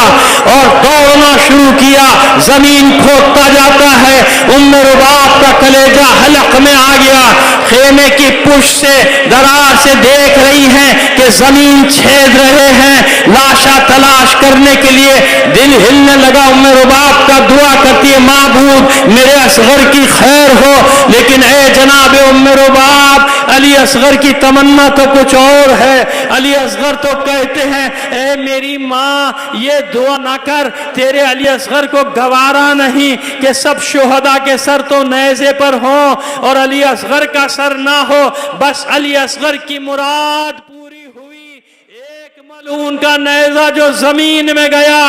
اور دوڑنا شروع کیا، زمین کھودتا جاتا ہے، ام رباب کا کلیجہ حلق میں آ گیا، خیمے کی پشت سے درار سے دیکھ رہی ہیں کہ زمین چھید رہے ہیں، لاشا تلاش کرنے کے لیے دل ہلنے لگا، ام رباب کا دعا کرتی ہے معبود میرے اصغر کی خیر ہو، لیکن اے جناب ام رباب علی اصغر کی تمنا تو کچھ اور ہے، علی اصغر تو کہتے ہیں اے میری ماں یہ دعا نہ کر، تیرے علی اصغر کو گوارا نہیں کہ سب شہداء کے سر تو نیزے پر ہوں اور علی اصغر کا سر نہ ہو، بس علی اصغر کی مراد پوری ہوئی، ایک ملعون کا نیزہ جو زمین میں گیا،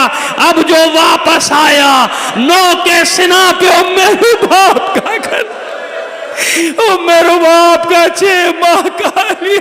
اب جو واپس آیا نو کے سنا پہ ام رباب کا ام رباب کا 6 ماہ کا علی